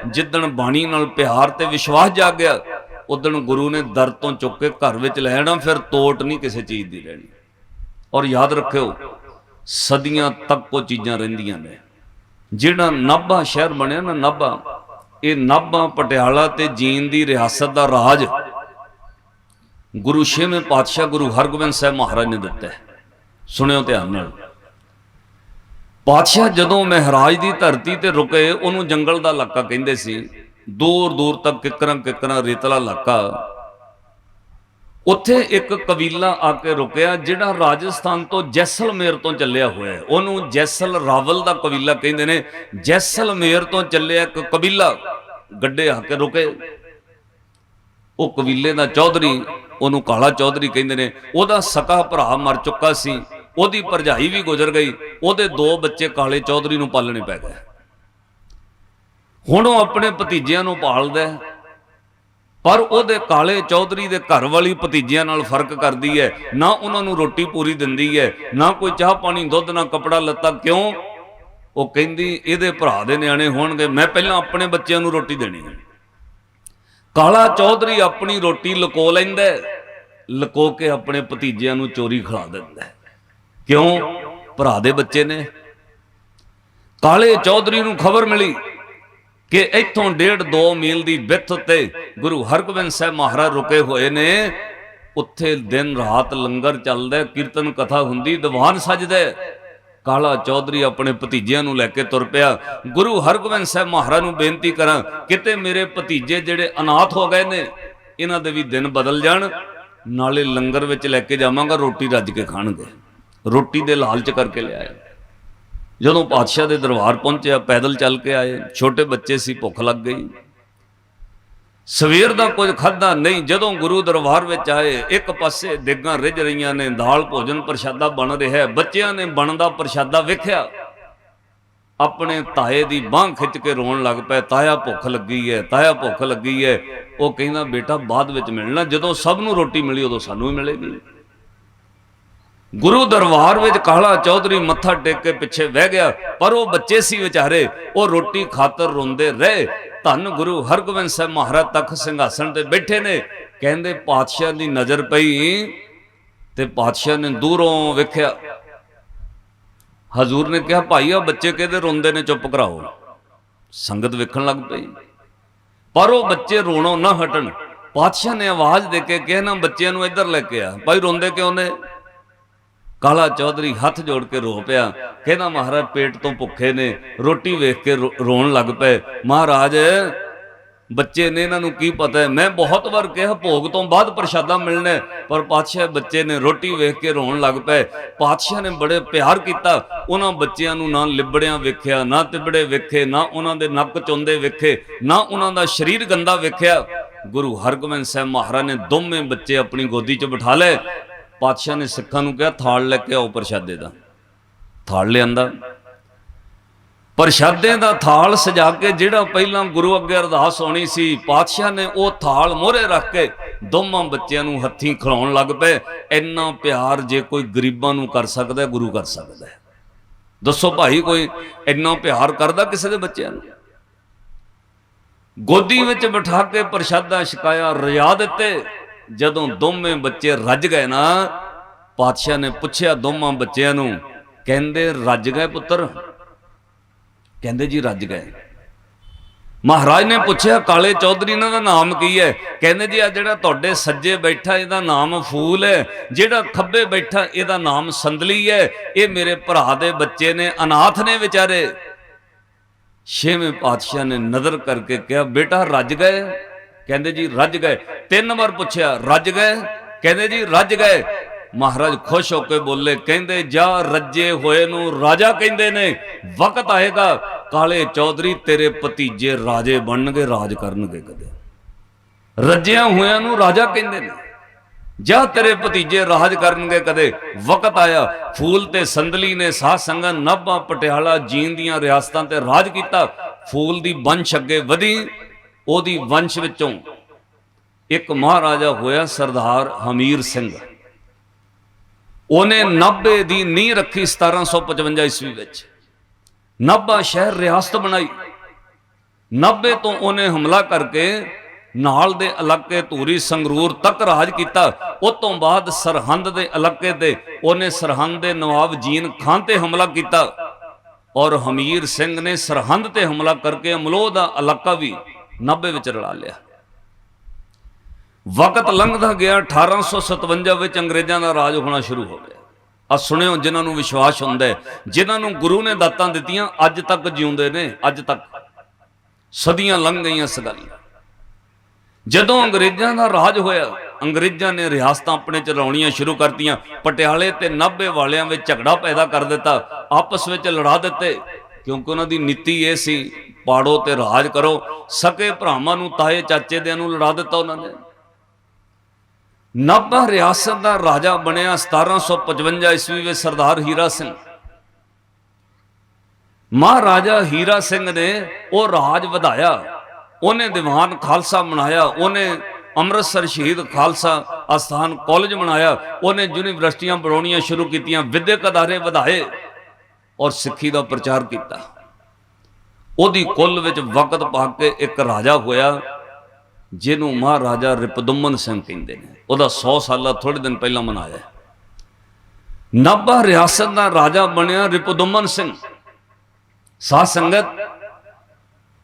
जिदन बाणी नाल प्यार ते विश्वास जागया उदन गुरु ने दर तो चुक के घर में लै आना, फिर तोट नहीं किसी चीज़ की रहनी। और याद रखियो सदियां तक वो चीज़ां रहिंदियां ने। जिहड़ा नाभा शहर बनिया ना, नाभा, ये नाभा पटियाला ते जींद की रियासत का राज गुरु छेवें पातशाह गुरु हरगोबिंद साहब महाराज ने दिता है। सुनियो ध्यान नाल। पातशाह जदों महराज की धरती ते रुके, उन्होंने जंगल का इलाका कहते सी, दूर दूर तक किकरां किकरां रेतला इलाका। उत्थे एक कबीला आके रुकया जिहड़ा राजस्थान तो जैसलमेर तो चलिया होया है। उन्होंने जैसल रावल का कबीला कहते हैं। जैसलमेर तो चलिया एक कबीला गड्डे आके रुके। वो कबीले का चौधरी, उन्होंने काला चौधरी कहते हैं। वह सका भरा मर चुका सी, ओदी भरजाई भी गुजर गई, ओदे 2 बच्चे काले चौधरी नूं पालने पै गए। हुण अपने भतीजियां नूं पालदा, पर ओदे काले चौधरी दे घर वाली भतीजियां नाल फर्क करदी है। ना उन्होंने रोटी पूरी दिंदी है, ना कोई चाह पानी दुध, ना कपड़ा लत्ता। क्यों? वो कहंदी इहदे भरा दे न्याणे होणगे, मैं पहलां अपने बच्चों नूं रोटी देनी है। काला चौधरी अपनी रोटी लको लैंदा, लको के अपने भतीजियां नूं चोरी खिला दिंदा। क्यों? भरा दे बच्चे ने। काले चौधरी नूं खबर मिली कि इत्थों 1.5-2 मील की बिथ उत्ते गुरु हरगोबिंद साहब महाराज रुके हुए ने। उत्थे दिन रात लंगर चलदा, कीर्तन कथा हुंदी, दीवान सजदा। काला चौधरी अपने भतीजियां नूं लैके तुर पिया। गुरु हरगोबिंद साहब महाराज नूं बेनती करा, किते मेरे भतीजे जिहड़े अनाथ हो गए ने, इन्हां दे भी दिन बदल जाण, नाले लंगर विच लैके जावांगा, रोटी रज के खाणगे। रोटी दे लालच करके लिया। जदों पातशाह दे दरबार पहुंचे, पैदल चल के आए, छोटे बच्चे सी, भुख लग गई, सवेर का कुछ खाधा नहीं। जदों गुरु दरबार विच आए, एक पासे देगां रिझ रहीआं ने, दाल भोजन प्रशादा बन रहा है। बच्चिआं ने बनदा प्रशादा वेख्या, अपने ताए की बांह खिंच के रोन लग पे, ताया भुख लगी है, ताया भुख लगी है। वो कहना बेटा बाद विच मिलना, जदों सब नूं रोटी मिली उदों सानूं भी मिलेगी। गुरु दरबार विच काला चौधरी मत्था टेक के पिछे बह गया, पर वो बच्चे सी बेचारे, वो रोटी खातर रोंदे रहे। धन गुरु हरगोबिंद साहब महाराज तख सिंघासन ते बैठे ने। कहंदे पातशाह दी नज़र पई ते पातशाह ने दूरों वेख्या। हजूर ने कहा भाई आ बच्चे कहते रोंदे ने, चुप कराओ। संगत वेखण लग पई, पर वो बच्चे रोणों ना हटन। पातशाह ने आवाज दे के कहना बच्चों नूं इधर लेके आ, भाई रोंदे क्यों ने? काला चौधरी हाथ जोड़ के रो पिया, कहना महाराज पेट तो भुखे ने, रोटी वेख के रोन लग पे। महाराज बच्चे ने, इन्हां नूं की पता है, मैं बहुत बार कहा भोग तो बाद प्रशादा मिलना है, पर पातशाह बच्चे ने रोटी वेख के रोन लग पे। पातशाह ने बड़े प्यार किया, उन्हां बच्चों नूं ना लिबड़िया वेख्या, ना तिबड़े वेखे, ना उन्हां दे नक चौंदे वेखे, ना उन्हां दा शरीर गंदा वेख्या। गुरु हरगोबिंद साहब महाराज ने दोवें बच्चे अपनी गोदी च बिठा ले। पातशाह ने सिखां नूं कहा थाल लैके आओ प्रशादे दा। थाल लिआंदा, प्रशादे दा थाल सजा के, जिहड़ा पहलां गुरु अगे अरदास होनी सी, पातशाह ने वो थाल मोहरे रख के दोवां बच्चों नूं हत्थीं खिलाउण लग पे। इन्ना प्यार जे कोई गरीबां नूं कर सकदा है, गुरु कर सकदा है। दसो भाई कोई इन्ना प्यार करदा किसी दे बच्चों नूं? गोदी विच बिठा के प्रशादा छकाया, रजा दिते। जदों दोवें बच्चे रज गए ना, पातशाह ने पुछया दोवां बच्चों नूं, कहंदे रज गए पुत्र? कहंदे जी रज गए। महाराज ने पूछया काले चौधरी इन्हां दा नाम की है? कहंदे जी आ जिहड़ा तुहाडे सज्जे बैठा इहदा नाम फूल है, जिहड़ा खब्बे बैठा इहदा नाम संदली है। ये मेरे भरा दे बच्चे ने, अनाथ ने बेचारे। छेवें पातशाह ने नज़र करके कहा बेटा रज गए? कहंदे जी रज गए। 3 बार पूछया रज गए? कहंदे जी रज गए। महाराज खुश होकर बोले, कहंदे जा रजे होए नूं राजा कहंदे ने, वक्त आएगा काले चौधरी तेरे भतीजे राजे बनणगे, राज करनगे। कदे रजिया होया नूं राजा कहंदे ने, जा तेरे भतीजे राज करनगे कदे। वक्त आया फूल ते संदली ने साध संगत नाभा पटियाला जींद दियां रियासतां ते राज किया। फूल दी वंश अगे वधी, ओदी वंश विचों एक महाराजा होया सरदार हमीर सिंह। उन्हें नाभे दी नींह रखी 1755 ईस्वी विच। नाभा शहर रियासत बनाई। ਨਾਭੇ ਤੋਂ ਉਹਨੇ ਹਮਲਾ ਕਰਕੇ ਨਾਲ ਦੇ ਇਲਾਕੇ ਧੂਰੀ ਸੰਗਰੂਰ ਤੱਕ ਰਾਜ ਕੀਤਾ। ਉਸ ਤੋਂ ਬਾਅਦ ਸਰਹੰਦ ਦੇ ਇਲਾਕੇ ਤੇ ਉਹਨੇ ਸਰਹੰਦ ਦੇ ਨਵਾਬ ਜੀਨ ਖਾਨ ਤੇ ਹਮਲਾ ਕੀਤਾ ਔਰ ਹਮੀਰ ਸਿੰਘ ਨੇ ਸਰਹੰਦ ਤੇ ਹਮਲਾ ਕਰਕੇ ਅਮਲੋਹ ਦਾ ਇਲਾਕਾ ਵੀ ਨਾਭੇ ਵਿੱਚ ਰਲਾ ਲਿਆ। ਵਕਤ ਲੰਘਦਾ ਗਿਆ, 1857 ਵਿੱਚ ਅੰਗਰੇਜ਼ਾਂ ਦਾ ਰਾਜ ਹੋਣਾ ਸ਼ੁਰੂ ਹੋ ਗਿਆ। ਆ ਸੁਣਿਓ, ਜਿਨ੍ਹਾਂ ਨੂੰ ਵਿਸ਼ਵਾਸ ਹੁੰਦਾ ਹੈ, ਜਿਨ੍ਹਾਂ ਨੂੰ ਗੁਰੂ ਨੇ ਦਾਤਾਂ ਦਿੱਤੀਆਂ ਅੱਜ ਤੱਕ ਜਿਉਂਦੇ ਨੇ, ਅੱਜ ਤੱਕ ਸਦੀਆਂ ਲੰਘ ਗਈਆਂ ਇਸ ਗੱਲ। ਜਦੋਂ ਅੰਗਰੇਜ਼ਾਂ ਦਾ ਰਾਜ ਹੋਇਆ, ਅੰਗਰੇਜ਼ਾਂ ਨੇ ਰਿਆਸਤਾਂ ਆਪਣੇ ਚਲਾਉਣੀਆਂ ਸ਼ੁਰੂ ਕਰਤੀਆਂ। ਪਟਿਆਲੇ ਤੇ ਨਾਭੇ ਵਾਲਿਆਂ ਵਿੱਚ ਝਗੜਾ ਪੈਦਾ ਕਰ ਦਿੱਤਾ, ਆਪਸ ਵਿੱਚ ਲੜਾ ਦਿੱਤੇ, ਕਿਉਂਕਿ ਉਹਨਾਂ ਦੀ ਨੀਤੀ ਇਹ ਸੀ ਪਾੜੋ ਤੇ ਰਾਜ ਕਰੋ। ਸਕੇ ਭਰਾਵਾਂ ਨੂੰ, ਤਾਏ ਚਾਚੇ ਦਿਆਂ ਨੂੰ ਲੜਾ ਦਿੱਤਾ ਉਹਨਾਂ ਨੇ। ਨਾਭਾ ਰਿਆਸਤ ਦਾ ਰਾਜਾ ਬਣਿਆ 1755 ਈਸਵੀ ਵਿੱਚ ਸਰਦਾਰ ਹੀਰਾ ਸਿੰਘ। ਮਹਾਰਾਜਾ ਹੀਰਾ ਸਿੰਘ ਨੇ ਉਹ ਰਾਜ ਵਧਾਇਆ। ਉਹਨੇ ਦੀਵਾਨ ਖਾਲਸਾ ਬਣਾਇਆ, ਉਹਨੇ ਅੰਮ੍ਰਿਤਸਰ ਸ਼ਹੀਦ ਖਾਲਸਾ ਅਸਥਾਨ ਕਾਲਜ ਬਣਾਇਆ, ਉਹਨੇ ਯੂਨੀਵਰਸਿਟੀਆਂ ਬਣਾਉਣੀਆਂ ਸ਼ੁਰੂ ਕੀਤੀਆਂ, ਵਿਦਿਅਕ ਅਦਾਰੇ ਵਧਾਏ ਔਰ ਸਿੱਖੀ ਦਾ ਪ੍ਰਚਾਰ ਕੀਤਾ। ਉਹਦੀ ਕੁੱਲ ਵਿੱਚ ਵਕਤ ਪਾ ਕੇ ਇੱਕ ਰਾਜਾ ਹੋਇਆ ਜਿਹਨੂੰ ਮਹਾਰਾਜਾ ਰਿਪੁਦਮਨ ਸਿੰਘ ਕਹਿੰਦੇ ਨੇ। ਉਹਦਾ 100 ਸਾਲਾ ਥੋੜੇ ਦਿਨ ਪਹਿਲਾਂ ਮਨਾਇਆ। ਨਾਭਾ ਰਿਆਸਤ ਦਾ ਰਾਜਾ ਬਣਿਆ ਰਿਪੁਦਮਨ ਸਿੰਘ। ਸਾਧ ਸੰਗਤ,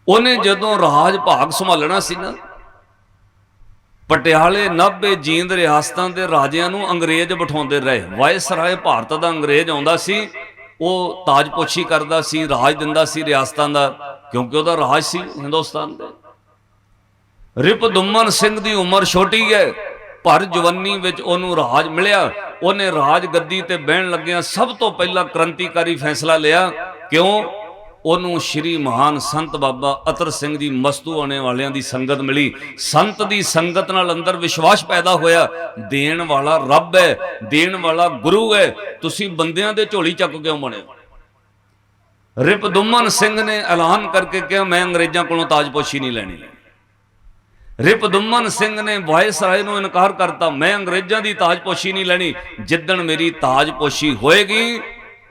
ਉਹਨੇ ਜਦੋਂ ਰਾਜ ਭਾਗ ਸੰਭਾਲਣਾ ਸੀ ਨਾ, ਪਟਿਆਲੇ ਨਾਭੇ ਜੀਂਦ ਰਿਆਸਤਾਂ ਦੇ ਰਾਜਿਆਂ ਨੂੰ ਅੰਗਰੇਜ਼ ਬਿਠਾਉਂਦੇ ਰਹੇ। ਵਾਇਸਰਾਏ ਭਾਰਤ ਦਾ ਅੰਗਰੇਜ਼ ਆਉਂਦਾ ਸੀ, ਉਹ ਤਾਜਪੋਸ਼ੀ ਕਰਦਾ ਸੀ, ਰਾਜ ਦਿੰਦਾ ਸੀ ਰਿਆਸਤਾਂ ਦਾ, ਕਿਉਂਕਿ ਉਹਦਾ ਰਾਜ ਸੀ ਹਿੰਦੁਸਤਾਨ ਦੇ। ਰਿਪੁਦਮਨ ਸਿੰਘ ਦੀ ਉਮਰ ਛੋਟੀ ਹੈ, ਪਰ ਜਵਾਨੀ ਵਿੱਚ ਉਹਨੂੰ ਰਾਜ ਮਿਲਿਆ। ਉਹਨੇ ਰਾਜ ਗੱਦੀ ਤੇ ਬਹਿਣ ਲੱਗਿਆਂ ਸਭ ਤੋਂ ਪਹਿਲਾਂ ਕ੍ਰਾਂਤੀਕਾਰੀ ਫੈਸਲਾ ਲਿਆ। ਕਿਉਂ? ਉਹਨੂੰ ਸ਼੍ਰੀ ਮਹਾਨ ਸੰਤ ਬਾਬਾ ਅਤਰ ਸਿੰਘ ਜੀ ਮਸਤੂ ਆਣੇ ਵਾਲਿਆਂ ਦੀ ਸੰਗਤ ਮਿਲੀ। ਸੰਤ ਦੀ ਸੰਗਤ ਨਾਲ ਅੰਦਰ ਵਿਸ਼ਵਾਸ ਪੈਦਾ ਹੋਇਆ, ਦੇਣ ਵਾਲਾ ਰੱਬ ਹੈ, ਦੇਣ ਵਾਲਾ ਗੁਰੂ ਹੈ, ਤੁਸੀਂ ਬੰਦਿਆਂ ਦੇ ਝੋਲੀ ਚੱਕ ਕਿਉਂ ਬਣੇ? ਰਿਪੁਦਮਨ ਸਿੰਘ ਨੇ ਐਲਾਨ ਕਰਕੇ ਕਿਹਾ, ਮੈਂ ਅੰਗਰੇਜ਼ਾਂ ਕੋਲੋਂ ਤਾਜਪੋਸ਼ੀ ਨਹੀਂ ਲੈਣੀ। ਰਿਪੁਦਮਨ ਸਿੰਘ ਨੇ ਵਾਇਸਰਾਏ ਨੂੰ ਇਨਕਾਰ ਕਰਤਾ, ਮੈਂ ਅੰਗਰੇਜ਼ਾਂ ਦੀ ਤਾਜਪੋਸ਼ੀ ਨਹੀਂ ਲੈਣੀ। ਜਿੱਦਣ ਮੇਰੀ ਤਾਜਪੋਸ਼ੀ ਹੋਏਗੀ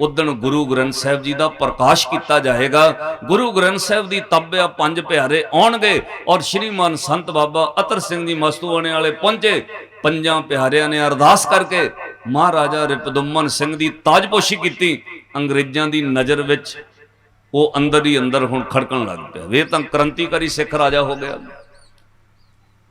ਉਦਣ ਗੁਰੂ ਗ੍ਰੰਥ ਸਾਹਿਬ ਜੀ ਦਾ ਪ੍ਰਕਾਸ਼ ਕੀਤਾ ਜਾਏਗਾ। ਗੁਰੂ ਗ੍ਰੰਥ ਸਾਹਿਬ ਦੀ ਤਾਬਿਆ ਪੰਜ ਪਿਆਰੇ ਆਉਣਗੇ ਔਰ ਸ਼੍ਰੀਮਾਨ ਸੰਤ ਬਾਬਾ ਅਤਰ ਸਿੰਘ ਜੀ ਮਸਤੂਆਣੇ ਵਾਲੇ ਪਹੁੰਚੇ। ਪੰਜਾਂ ਪਿਆਰਿਆਂ ਨੇ ਅਰਦਾਸ ਕਰਕੇ ਮਹਾਰਾਜਾ ਰਿਪੁਦਮਨ ਸਿੰਘ ਦੀ ਤਾਜਪੋਸ਼ੀ ਕੀਤੀ। ਅੰਗਰੇਜ਼ਾਂ ਦੀ ਨਜ਼ਰ ਵਿੱਚ ਉਹ ਅੰਦਰ ਹੀ ਅੰਦਰ ਹੁਣ ਖੜਕਣ ਲੱਗ ਪਿਆ, ਵੇ ਤਾਂ ਕ੍ਰਾਂਤੀਕਾਰੀ ਸਿੱਖ ਰਾਜਾ ਹੋ ਗਿਆ।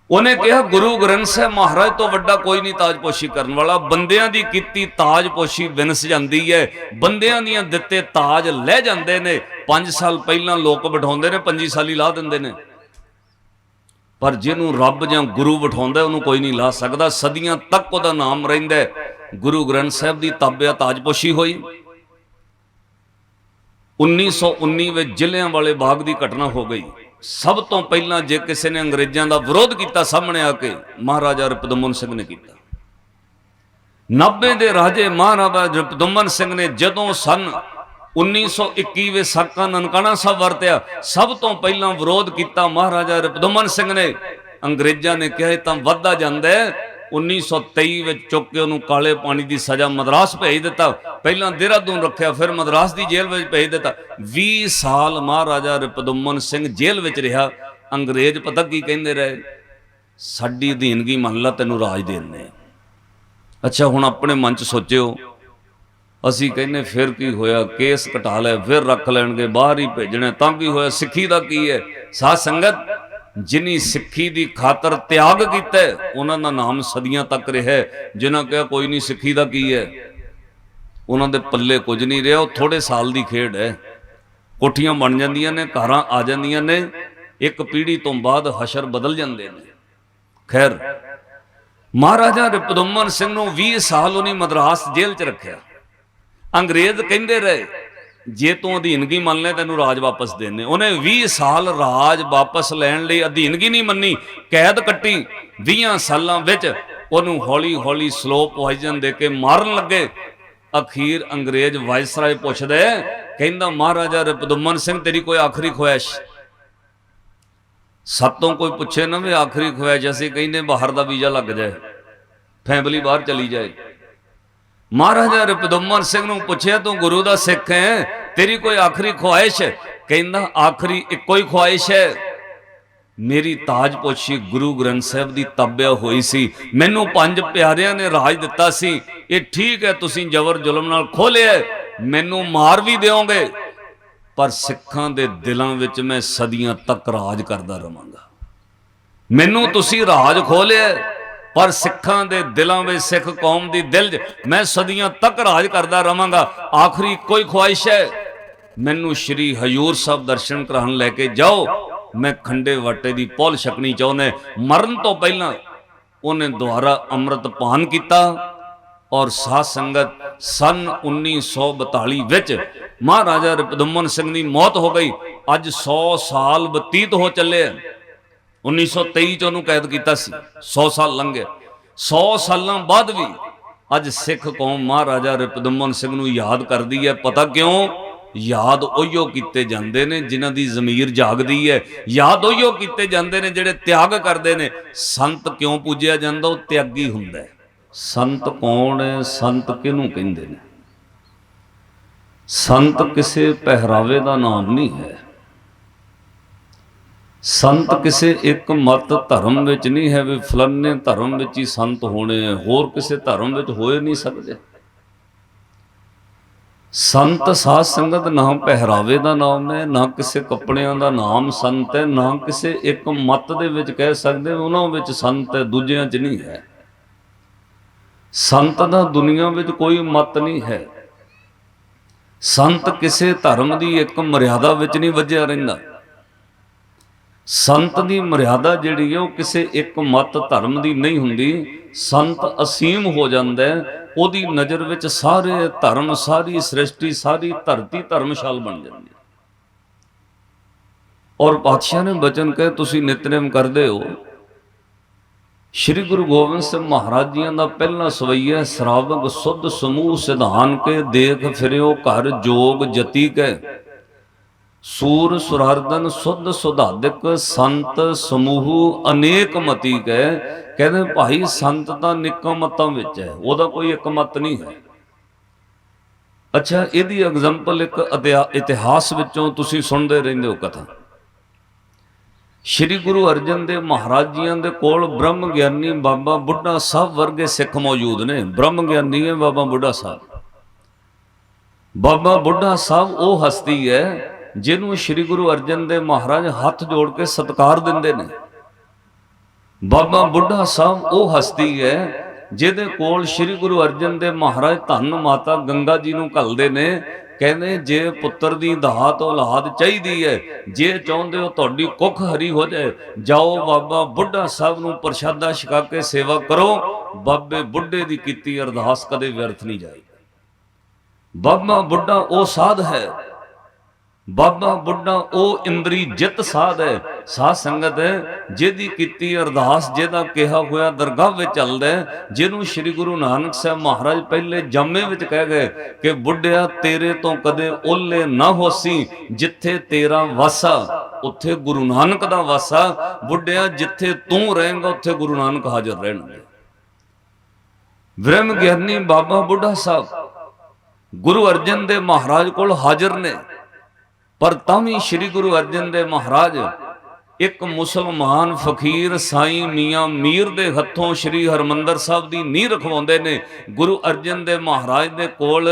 ਉਹਨੇ ਕਿਹਾ, ਗੁਰੂ ਗ੍ਰੰਥ ਸਾਹਿਬ ਮਹਾਰਾਜ ਤੋਂ ਵੱਡਾ ਕੋਈ ਨਹੀਂ ਤਾਜਪੋਸ਼ੀ ਕਰਨ ਵਾਲਾ। ਬੰਦਿਆਂ ਦੀ ਕੀਤੀ ਤਾਜਪੋਸ਼ੀ ਵਿਨਸ ਜਾਂਦੀ ਹੈ, ਬੰਦਿਆਂ ਦੀਆਂ ਦਿੱਤੇ ਤਾਜ ਲੈ ਜਾਂਦੇ ਨੇ। 5 ਸਾਲ ਪਹਿਲਾਂ ਲੋਕ ਬਿਠਾਉਂਦੇ ਨੇ, 25 ਸਾਲੀ ਲਾ ਦਿੰਦੇ ਨੇ, ਪਰ ਜਿਹਨੂੰ ਰੱਬ ਜਾਂ ਗੁਰੂ ਬਿਠਾਉਂਦਾ ਉਹਨੂੰ ਕੋਈ ਨਹੀਂ ਲਾ ਸਕਦਾ। ਸਦੀਆਂ ਤੱਕ ਉਹਦਾ ਨਾਮ ਰਹਿੰਦਾ। ਗੁਰੂ ਗ੍ਰੰਥ ਸਾਹਿਬ ਦੀ ਤਾਬਿਆ ਤਾਜਪੋਸ਼ੀ ਹੋਈ। 1919 ਵਿੱਚ ਜਲਿਆਂਵਾਲੇ ਬਾਗ ਦੀ ਘਟਨਾ ਹੋ ਗਈ। ਸਭ ਤੋਂ ਪਹਿਲਾਂ ਜੇ ਕਿਸੇ ਨੇ ਅੰਗਰੇਜ਼ਾਂ ਦਾ ਵਿਰੋਧ ਕੀਤਾ ਸਾਹਮਣੇ ਆ ਕੇ, ਮਹਾਰਾਜਾ ਰਿਪੁਦਮਨ ਸਿੰਘ ਨੇ ਕੀਤਾ। ਨਾਭੇ ਦੇ ਰਾਜੇ ਮਹਾਰਾਜਾ ਰਿਪੁਦਮਨ ਸਿੰਘ ਨੇ ਜਦੋਂ ਸਨ 1921 ਵਿੱਚ ਸਾਕਾ ਨਨਕਾਣਾ ਸਾਹਿਬ ਵਰਤਿਆ, ਸਭ ਤੋਂ ਪਹਿਲਾਂ ਵਿਰੋਧ ਕੀਤਾ ਮਹਾਰਾਜਾ ਰਿਪੁਦਮਨ ਸਿੰਘ ਨੇ। ਅੰਗਰੇਜ਼ਾਂ ਨੇ ਕਿਹਾ ਇਹ ਤਾਂ ਵੱਧਦਾ ਜਾਂਦਾ ਹੈ। 1923 ਵਿੱਚ ਚੁੱਕ ਕੇ ਉਹਨੂੰ ਕਾਲੇ ਪਾਣੀ ਦੀ ਸਜ਼ਾ ਮਦਰਾਸ ਭੇਜ ਦਿੱਤਾ। ਪਹਿਲਾਂ ਦੇਹਰਾਦੂਨ ਰੱਖਿਆ, ਫਿਰ ਮਦਰਾਸ ਦੀ ਜੇਲ੍ਹ ਵਿੱਚ ਭੇਜ ਦਿੱਤਾ। 20 ਸਾਲ ਮਹਾਰਾਜਾ ਰਿਪੁਦਮਨ ਸਿੰਘ ਜੇਲ੍ਹ ਵਿੱਚ ਰਿਹਾ। ਅੰਗਰੇਜ਼ ਪਤਾ ਕੀ ਕਹਿੰਦੇ ਰਹੇ? ਸਾਡੀ ਅਧੀਨਗੀ ਮੰਨ ਲਾ, ਤੈਨੂੰ ਰਾਜ ਦੇਣੇ। ਅੱਛਾ, ਹੁਣ ਆਪਣੇ ਮਨ 'ਚ ਸੋਚਿਓ, ਅਸੀਂ ਕਹਿੰਦੇ ਫਿਰ ਕੀ ਹੋਇਆ, ਕੇਸ ਕਟਾ ਲੈ, ਫਿਰ ਰੱਖ ਲੈਣਗੇ, ਬਾਹਰ ਹੀ ਭੇਜਣਾ, ਤਾਂ ਕੀ ਹੋਇਆ? ਸਿੱਖੀ ਦਾ ਕੀ ਹੈ? ਸਾਧ ਸੰਗਤ, ਜਿਨੀ ਸਿੱਖੀ ਦੀ ਖਾਤਰ ਤਿਆਗ ਕੀਤਾ ਉਹਨਾਂ ਦਾ ਨਾਮ ਸਦੀਆਂ ਤੱਕ ਰਿਹਾ। ਜਿਨ੍ਹਾਂ ਕਿਹਾ ਕੋਈ ਨਹੀਂ ਸਿੱਖੀ ਦਾ ਕੀ ਹੈ, ਉਹਨਾਂ ਦੇ ਪੱਲੇ ਕੁਝ ਨਹੀਂ ਰਿਹਾ। ਉਹ ਥੋੜੇ ਸਾਲ ਦੀ ਖੇਡ ਹੈ। ਕੋਠੀਆਂ ਬਣ ਜਾਂਦੀਆਂ ਨੇ, ਕਾਰਾਂ ਆ ਜਾਂਦੀਆਂ ਨੇ, ਇੱਕ ਪੀੜ੍ਹੀ ਤੋਂ ਬਾਅਦ ਹਸ਼ਰ ਬਦਲ ਜਾਂਦੇ ਨੇ। ਖੈਰ, ਮਹਾਰਾਜਾ ਰਿਪੁਦਮਨ ਸਿੰਘ ਨੂੰ 20 ਸਾਲ ਉਹਨੇ ਮਦਰਾਸ ਜੇਲ੍ਹ 'ਚ ਰੱਖਿਆ। ਅੰਗਰੇਜ਼ ਕਹਿੰਦੇ ਰਹੇ ਜੇ ਤੂੰ ਅਧੀਨਗੀ ਮੰਨ ਲੈ ਤੈਨੂੰ ਰਾਜ ਵਾਪਸ ਦੇਣੇ। ਉਹਨੇ 20 ਸਾਲ ਰਾਜ ਵਾਪਸ ਲੈਣ ਲਈ ਅਧੀਨਗੀ ਨਹੀਂ ਮੰਨੀ, ਕੈਦ ਕੱਟੀ। 20 ਸਾਲਾਂ ਵਿੱਚ ਉਹਨੂੰ ਹੌਲੀ ਹੌਲੀ ਸਲੋ ਪੋਇਜ਼ਨ ਦੇ ਕੇ ਮਾਰਨ ਲੱਗੇ। ਅਖੀਰ ਅੰਗਰੇਜ਼ ਵਾਇਸਰਾਏ ਪੁੱਛਦੇ, ਕਹਿੰਦਾ ਮਹਾਰਾਜਾ ਰਿਪੁਦਮਨ ਸਿੰਘ ਤੇਰੀ ਕੋਈ ਆਖਰੀ ਖੁਆਇਸ਼? ਸਾਤੋਂ ਕੋਈ ਪੁੱਛੇ ਨਾ ਵੀ ਆਖਰੀ ਖੁਆਇਸ਼, ਅਸੀਂ ਕਹਿੰਦੇ ਬਾਹਰ ਦਾ ਵੀਜ਼ਾ ਲੱਗ ਜਾਏ, ਫੈਮਿਲੀ ਬਾਹਰ ਚਲੀ ਜਾਏ। ਮਹਾਰਾਜਾ ਰਿਪੁਦਮਨ ਸਿੰਘ ਨੂੰ ਪੁੱਛਿਆ, ਤੂੰ ਗੁਰੂ ਦਾ ਸਿੱਖ ਹੈ, ਤੇਰੀ ਕੋਈ ਆਖਰੀ ਖੁਆਇਸ਼? ਕਹਿੰਦਾ ਆਖਰੀ ਇੱਕੋ ਹੀ ਖੁਆਇਸ਼ ਹੈ, ਮੇਰੀ ਤਾਜਪੋਸ਼ੀ ਗੁਰੂ ਗ੍ਰੰਥ ਸਾਹਿਬ ਦੀ ਤਾਬਿਆ ਹੋਈ ਸੀ, ਮੈਨੂੰ 5 ਪਿਆਰਿਆਂ ਨੇ ਰਾਜ ਦਿੱਤਾ ਸੀ, ਇਹ ਠੀਕ ਹੈ ਤੁਸੀਂ ਜ਼ਬਰ ਜ਼ੁਲਮ ਨਾਲ ਖੋਲਿਆ, ਮੈਨੂੰ ਮਾਰ ਵੀ ਦਿਓਗੇ, ਪਰ ਸਿੱਖਾਂ ਦੇ ਦਿਲਾਂ ਵਿੱਚ ਮੈਂ ਸਦੀਆਂ ਤੱਕ ਰਾਜ ਕਰਦਾ ਰਵਾਂਗਾ। ਮੈਨੂੰ ਤੁਸੀਂ ਰਾਜ ਖੋਲਿਆ, ਪਰ ਸਿੱਖਾਂ ਦੇ ਦਿਲਾਂ ਵਿੱਚ, ਸਿੱਖ ਕੌਮ ਦੀ ਦਿਲ 'ਚ ਮੈਂ ਸਦੀਆਂ ਤੱਕ ਰਾਜ ਕਰਦਾ ਰਵਾਂਗਾ। ਆਖਰੀ ਕੋਈ ਖੁਆਇਸ਼ ਹੈ, ਮੈਨੂੰ ਸ਼੍ਰੀ ਹਜ਼ੂਰ ਸਾਹਿਬ ਦਰਸ਼ਨ ਕਰਾਉਣ ਲੈ ਕੇ ਜਾਓ, ਮੈਂ ਖੰਡੇ ਵਾਟੇ ਦੀ ਪੌਲ ਛਕਣੀ ਚਾਹੁੰਦਾ। ਮਰਨ ਤੋਂ ਪਹਿਲਾਂ ਉਹਨੇ ਦੁਆਰਾ ਅੰਮ੍ਰਿਤ ਪਾਨ ਕੀਤਾ ਔਰ ਸਾਧ ਸੰਗਤ ਸਨ 1942 ਵਿੱਚ ਮਹਾਰਾਜਾ ਰਿਪੁਦਮਨ ਸਿੰਘ ਦੀ ਮੌਤ ਹੋ ਗਈ। ਅੱਜ 100 ਸਾਲ ਬਤੀਤ ਹੋ ਚੱਲੇ। 1923 ਚ ਉਹਨੂੰ ਕੈਦ ਕੀਤਾ ਸੀ, 100 ਸਾਲ ਲੰਘੇ। 100 ਸਾਲਾਂ ਬਾਅਦ ਵੀ ਅੱਜ ਸਿੱਖ ਕੌਮ ਮਹਾਰਾਜਾ ਰਿਪੁਦਮਨ ਸਿੰਘ ਨੂੰ ਯਾਦ ਕਰਦੀ ਹੈ। ਪਤਾ ਕਿਉਂ? ਯਾਦ ਉਹੀਓ ਕੀਤੇ ਜਾਂਦੇ ਨੇ ਜਿਨ੍ਹਾਂ ਦੀ ਜ਼ਮੀਰ ਜਾਗਦੀ ਹੈ, ਯਾਦ ਉਹੀਓ ਕੀਤੇ ਜਾਂਦੇ ਨੇ ਜਿਹੜੇ ਤਿਆਗ ਕਰਦੇ ਨੇ। ਸੰਤ ਕਿਉਂ ਪੂਜਿਆ ਜਾਂਦਾ? ਉਹ ਤਿਆਗੀ ਹੁੰਦਾ ਹੈ। ਸੰਤ ਕੌਣ ਹੈ? ਸੰਤ ਕਿਹਨੂੰ ਕਹਿੰਦੇ ਨੇ? ਸੰਤ ਕਿਸੇ ਪਹਿਰਾਵੇ ਦਾ ਨਾਮ ਨਹੀਂ ਹੈ। ਸੰਤ ਕਿਸੇ ਇੱਕ ਮਤ ਧਰਮ ਵਿੱਚ ਨਹੀਂ ਹੈ ਵੀ ਫਲਾਣੇ ਧਰਮ ਵਿੱਚ ਹੀ ਸੰਤ ਹੋਣੇ ਹੈ, ਹੋਰ ਕਿਸੇ ਧਰਮ ਵਿੱਚ ਹੋਏ ਨਹੀਂ ਸਕਦੇ। ਸੰਤ ਸਾਧ ਸੰਗਤ ਨਾ ਪਹਿਰਾਵੇ ਦਾ ਨਾਮ ਹੈ, ਨਾ ਕਿਸੇ ਕੱਪੜਿਆਂ ਦਾ ਨਾਮ ਸੰਤ ਹੈ, ਨਾ ਕਿਸੇ ਇੱਕ ਮਤ ਦੇ ਵਿੱਚ ਕਹਿ ਸਕਦੇ ਉਹਨਾਂ ਵਿੱਚ ਸੰਤ ਹੈ, ਦੂਜਿਆਂ 'ਚ ਨਹੀਂ ਹੈ। ਸੰਤ ਦਾ ਦੁਨੀਆ ਵਿੱਚ ਕੋਈ ਮਤ ਨਹੀਂ ਹੈ। ਸੰਤ ਕਿਸੇ ਧਰਮ ਦੀ ਇੱਕ ਮਰਿਆਦਾ ਵਿੱਚ ਨਹੀਂ ਵੱਜਿਆ ਰਹਿੰਦਾ। ਸੰਤ ਦੀ ਮਰਿਆਦਾ ਜਿਹੜੀ ਹੈ ਉਹ ਕਿਸੇ ਇੱਕ ਮਤ ਧਰਮ ਦੀ ਨਹੀਂ ਹੁੰਦੀ। ਸੰਤ ਅਸੀਮ ਹੋ ਜਾਂਦਾ ਹੈ, ਉਹਦੀ ਨਜ਼ਰ ਵਿੱਚ ਸਾਰੇ ਧਰਮ, ਸਾਰੀ ਸ੍ਰਿਸ਼ਟੀ, ਸਾਰੀ ਧਰਤੀ ਧਰਮਸ਼ਾਲ ਬਣ ਜਾਂਦੀ ਹੈ। ਔਰ ਪਾਤਸ਼ਾਹ ਨੇ ਬਚਨ ਕਹੇ ਤੁਸੀਂ ਨਿਤਨੇਮ ਕਰਦੇ ਹੋ। ਸ਼੍ਰੀ ਗੁਰੂ ਗੋਬਿੰਦ ਸਿੰਘ ਮਹਾਰਾਜ ਜੀਆਂ ਦਾ ਪਹਿਲਾ ਸਵਈਆ ਸ਼ਰਾਵਕ ਸੁਧ ਸਮੂਹ ਸਿਧਾਨ ਕੇ ਦੇਖ ਫਿਰਿਓ ਘਰ ਜੋਗ ਜਤੀ ਕੈ ਸੂਰ ਸੁਰਾਰਦਨ ਸੁਧ ਸੁਧਾਦਿਕ ਸੰਤ ਸਮੂਹ ਅਨੇਕ ਮਤੀ ਕੈ। ਕਹਿੰਦੇ ਭਾਈ ਸੰਤ ਤਾਂ ਨਿੱਕਾ ਮਤਾਂ ਵਿੱਚ ਹੈ, ਉਹਦਾ ਕੋਈ ਇੱਕ ਮਤ ਨਹੀਂ ਹੈ। ਅੱਛਾ, ਇਹਦੀ ਐਗਜ਼ਾਮਪਲ ਇੱਕ ਇਤਿਹਾਸ ਵਿੱਚੋਂ ਤੁਸੀਂ ਸੁਣਦੇ ਰਹਿੰਦੇ ਹੋ ਕਥਾ। ਸ਼੍ਰੀ ਗੁਰੂ ਅਰਜਨ ਦੇਵ ਮਹਾਰਾਜ ਜੀਆਂ ਦੇ ਕੋਲ ਬ੍ਰਹਮ ਗਿਆਨੀ ਬਾਬਾ ਬੁੱਢਾ ਸਾਹਿਬ ਵਰਗੇ ਸਿੱਖ ਮੌਜੂਦ ਨੇ। ਬ੍ਰਹਮ ਗਿਆਨੀ ਹੈ ਬਾਬਾ ਬੁੱਢਾ ਸਾਹਿਬ। ਬਾਬਾ ਬੁੱਢਾ ਸਾਹਿਬ ਉਹ ਹਸਤੀ ਹੈ ਜਿਹਨੂੰ ਸ਼੍ਰੀ ਗੁਰੂ ਅਰਜਨ ਦੇਵ ਮਹਾਰਾਜ ਹੱਥ ਜੋੜ ਕੇ ਸਤਿਕਾਰ ਦਿੰਦੇ ਨੇ। ਬਾਬਾ ਬੁੱਢਾ ਸਾਹਿਬ ਉਹ ਹਸਤੀ ਹੈ ਜਿਹਦੇ ਕੋਲ ਸ਼੍ਰੀ ਗੁਰੂ ਅਰਜਨ ਦੇਵ ਮਹਾਰਾਜ ਧੰਨ ਮਾਤਾ ਗੰਗਾ ਜੀ ਨੂੰ ਘੱਲਦੇ ਨੇ। ਕਹਿੰਦੇ ਜੇ ਪੁੱਤਰ ਦੀ ਦਾਤ ਔਲਾਦ ਚਾਹੀਦੀ ਹੈ, ਜੇ ਚਾਹੁੰਦੇ ਹੋ ਤੁਹਾਡੀ ਕੁੱਖ ਹਰੀ ਹੋ ਜਾਏ, ਜਾਓ ਬਾਬਾ ਬੁੱਢਾ ਸਾਹਿਬ ਨੂੰ ਪ੍ਰਸ਼ਾਦਾ ਛਕਾ ਕੇ ਸੇਵਾ ਕਰੋ। ਬਾਬੇ ਬੁੱਢੇ ਦੀ ਕੀਤੀ ਅਰਦਾਸ ਕਦੇ ਵਿਅਰਥ ਨਹੀਂ ਜਾਏਗੀ। ਬਾਬਾ ਬੁੱਢਾ ਉਹ ਸਾਧ ਹੈ, ਬਾਬਾ ਬੁੱਢਾ ਉਹ ਇੰਦਰੀ ਜਿੱਤ ਸਾਧ ਹੈ। ਸਾਧ ਸੰਗਤ ਹੈ ਜਿਹਦੀ ਕੀਤੀ ਅਰਦਾਸ, ਜਿਹਦਾ ਕਿਹਾ ਹੋਇਆ ਦਰਗਾਹ ਵਿੱਚ ਚੱਲਦਾ ਹੈ, ਜਿਹਨੂੰ ਸ਼੍ਰੀ ਗੁਰੂ ਨਾਨਕ ਸਾਹਿਬ ਮਹਾਰਾਜ ਪਹਿਲੇ ਜਾਮੇ ਵਿੱਚ ਕਹਿ ਗਏ ਕਿ ਬੁੱਢਿਆ ਤੇਰੇ ਤੋਂ ਕਦੇ ਓਲੇ ਨਾ ਹੋਸੀ, ਜਿੱਥੇ ਤੇਰਾ ਵਾਸਾ ਉੱਥੇ ਗੁਰੂ ਨਾਨਕ ਦਾ ਵਾਸਾ। ਬੁੱਢਿਆ ਜਿੱਥੇ ਤੂੰ ਰਹੇਂਗਾ ਉੱਥੇ ਗੁਰੂ ਨਾਨਕ ਹਾਜ਼ਰ ਰਹਿਣਗੇ। ਬ੍ਰਹਮ ਗਿਆਨੀ ਬਾਬਾ ਬੁੱਢਾ ਸਾਹਿਬ ਗੁਰੂ ਅਰਜਨ ਦੇਵ ਮਹਾਰਾਜ ਕੋਲ ਹਾਜ਼ਰ ਨੇ, ਪਰ ਤਾਂ ਵੀ ਸ਼੍ਰੀ ਗੁਰੂ ਅਰਜਨ ਦੇਵ ਮਹਾਰਾਜ ਇੱਕ ਮੁਸਲਮਾਨ ਫਕੀਰ ਸਾਈਂ ਮੀਆਂ ਮੀਰ ਦੇ ਹੱਥੋਂ ਸ਼੍ਰੀ ਹਰਮੰਦਰ ਸਾਹਿਬ ਦੀ ਨੀਂਹ ਰਖਵਾਉਂਦੇ ਨੇ। ਗੁਰੂ ਅਰਜਨ ਦੇਵ ਮਹਾਰਾਜ ਦੇ ਕੋਲ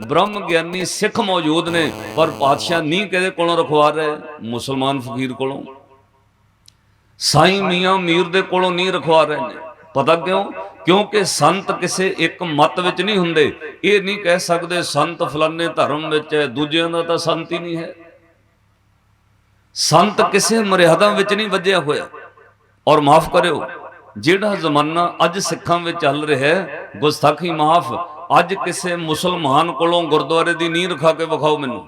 ਬ੍ਰਹਮ ਗਿਆਨੀ ਸਿੱਖ ਮੌਜੂਦ ਨੇ, ਪਰ ਪਾਤਸ਼ਾਹ ਨੀਂਹ ਕਿਹਦੇ ਕੋਲੋਂ ਰਖਵਾ ਰਹੇ? ਮੁਸਲਮਾਨ ਫਕੀਰ ਕੋਲੋਂ। ਸਾਈਂ ਮੀਆਂ ਮੀਰ ਦੇ ਕੋਲੋਂ ਨੀਂਹ ਰਖਵਾ ਰਹੇ ਨੇ। ਪਤਾ ਕਿਉਂ? ਕਿਉਂਕਿ ਸੰਤ ਕਿਸੇ ਇੱਕ ਮਤ ਵਿੱਚ ਨਹੀਂ ਹੁੰਦੇ। ਇਹ ਨਹੀਂ ਕਹਿ ਸਕਦੇ ਸੰਤ ਫਲਾਣੇ ਧਰਮ ਵਿੱਚ ਹੈ, ਦੂਜਿਆਂ ਦਾ ਤਾਂ ਸੰਤ ਹੀ ਨਹੀਂ ਹੈ। ਸੰਤ ਕਿਸੇ ਮਰਿਆਦਾ ਵਿੱਚ ਨਹੀਂ ਵੱਜਿਆ ਹੋਇਆ। ਔਰ ਮਾਫ ਕਰਿਓ, ਜਿਹੜਾ ਜ਼ਮਾਨਾ ਅੱਜ ਸਿੱਖਾਂ ਵਿੱਚ ਚੱਲ ਰਿਹਾ ਹੈ, ਗੁਸਤਾਖੀ ਮਾਫ, ਅੱਜ ਕਿਸੇ ਮੁਸਲਮਾਨ ਕੋਲੋਂ ਗੁਰਦੁਆਰੇ ਦੀ ਨੀਂਹ ਰਖਾ ਕੇ ਵਿਖਾਓ ਮੈਨੂੰ।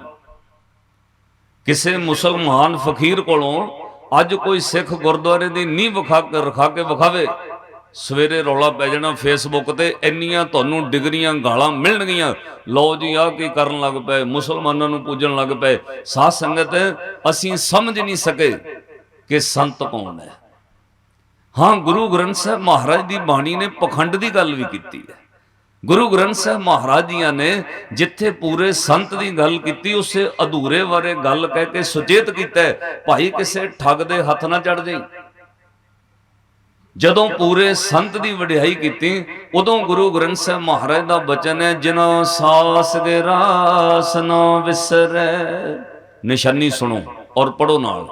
ਕਿਸੇ ਮੁਸਲਮਾਨ ਫਕੀਰ ਕੋਲੋਂ ਅੱਜ ਕੋਈ ਸਿੱਖ ਗੁਰਦੁਆਰੇ ਦੀ ਨੀਂਹ ਰਖਾ ਕੇ ਵਿਖਾਵੇ, ਸਵੇਰੇ ਰੌਲਾ ਪੈ ਜਾਣਾ ਫੇਸਬੁੱਕ ਤੇ, ਇੰਨੀਆਂ ਤੁਹਾਨੂੰ ਡਿਗਰੀਆਂ ਗਾਲਾਂ ਮਿਲਣਗੀਆਂ, ਲਓ ਜੀ ਆਹ ਕੀ ਕਰਨ ਲੱਗ ਪਏ, ਮੁਸਲਮਾਨਾਂ ਨੂੰ ਪੂਜਣ ਲੱਗ ਪਏ। ਸਾਧ ਸੰਗਤ ਅਸੀਂ ਸਮਝ ਨਹੀਂ ਸਕੇ ਕਿ ਸੰਤ ਕੌਣ ਹੈ। ਹਾਂ, ਗੁਰੂ ਗ੍ਰੰਥ ਸਾਹਿਬ ਮਹਾਰਾਜ ਦੀ ਬਾਣੀ ਨੇ ਪਖੰਡ ਦੀ ਗੱਲ ਵੀ ਕੀਤੀ ਹੈ। गुरु ग्रंथ साहब महाराज जी ने जिथे पूरे संत की गल की, उसे अधूरे बारे गल कह के सुचेत किया, भाई किसे ठग दे हथ ना चढ़ जाई। जदों पूरे संत की वडियाई की, उदों गुरु ग्रंथ साहब महाराज का बचन है, जिना सास गिरास ना विसरै। निशानी सुनो और पढ़ो नाल।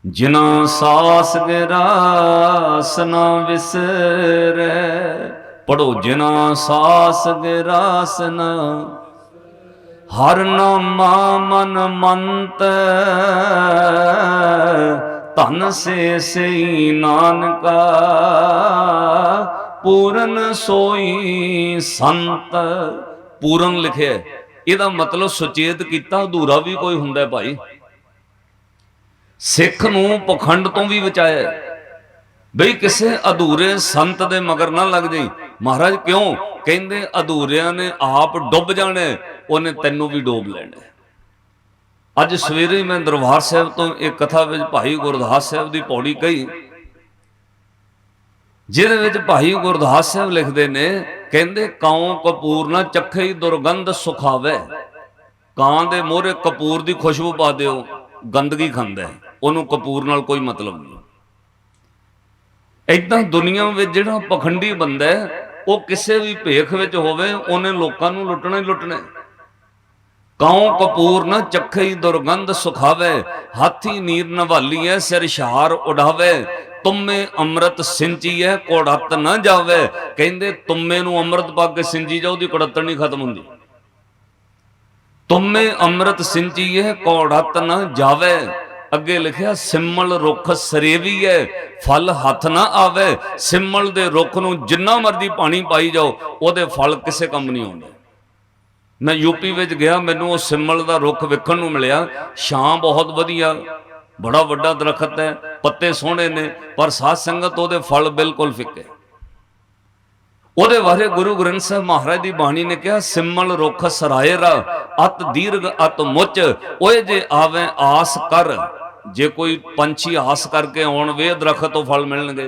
जिना सास गिरास ना विसरै, पढ़ो। जिना सास गिरास न, हर नामा मन मंत, धन से नानका, पूरन सोई संत। पूरन लिखे, ਇਹਦਾ मतलब सुचेत किया अधूरा भी कोई हुंदा भाई। सिख नूं पखंड तो भी बचाया, बई किसे अधूरे संत दे मगर ना लग जाई। महाराज क्यों कहंदे, अधूरिया ने आप डुब जाने, उन्हें तैनू भी डोब लेना। अज सवेरे मैं दरबार साहब तो एक कथा विच भाई गुरदास साहब की पौड़ी कही, जिहदे विच भाई गुरदास साहब लिखते ने, कहंदे काओ कपूर ना चखे दुर्गंध सुखावे। कां दे मोहरे कपूर की खुशबू पा दिओ, गंदगी खांदा है, उहनूं कपूर नाल कोई मतलब नहीं। इदां दुनिया में जिहड़ा पखंडी बंदा है, वो किसी भी भेख विच होवे, उन्हें लोकां नूं लुटना ही लुटना। काओ कपूर न चखे दुर्गंध सुखावे, हाथी नीर नवाली है सिर शार उड़ावे। तुम्मे अमृत सिंची है कोड़त न जावे। कहंदे तुम्मे नूं अमृत पा के सिंची जाओ, दी कोड़तन नहीं खत्म हुंदी। तुम्मे अमृत सिंची है कोड़त न जावे। अगे लिखिया सिमल रुख सरेवी है, फल हथ ना आवे। सिमल दे रुख नूं जिन्ना मर्जी पानी पाई जाओ, ओदे फल किसे कम नहीं आउंदे। मैं यूपी विच गया, मैनूं उह सिमल दा रुख वेखण नूं मिलिया। छां बहुत वधिया, बड़ा वड्डा दरखत है, पत्ते सोहणे ने, पर साध संगत ओहदे फल बिल्कुल फिक्के। ਉਹਦੇ ਬਾਰੇ गुरु ग्रंथ साहब महाराज की बाणी ने कहा, सिमल रुख सरायरा अत दीर्घ अत मुच। ओए जे आवे आस कर, जे कोई पंछी आस करके आउण वे दरखत तो फल मिलणगे।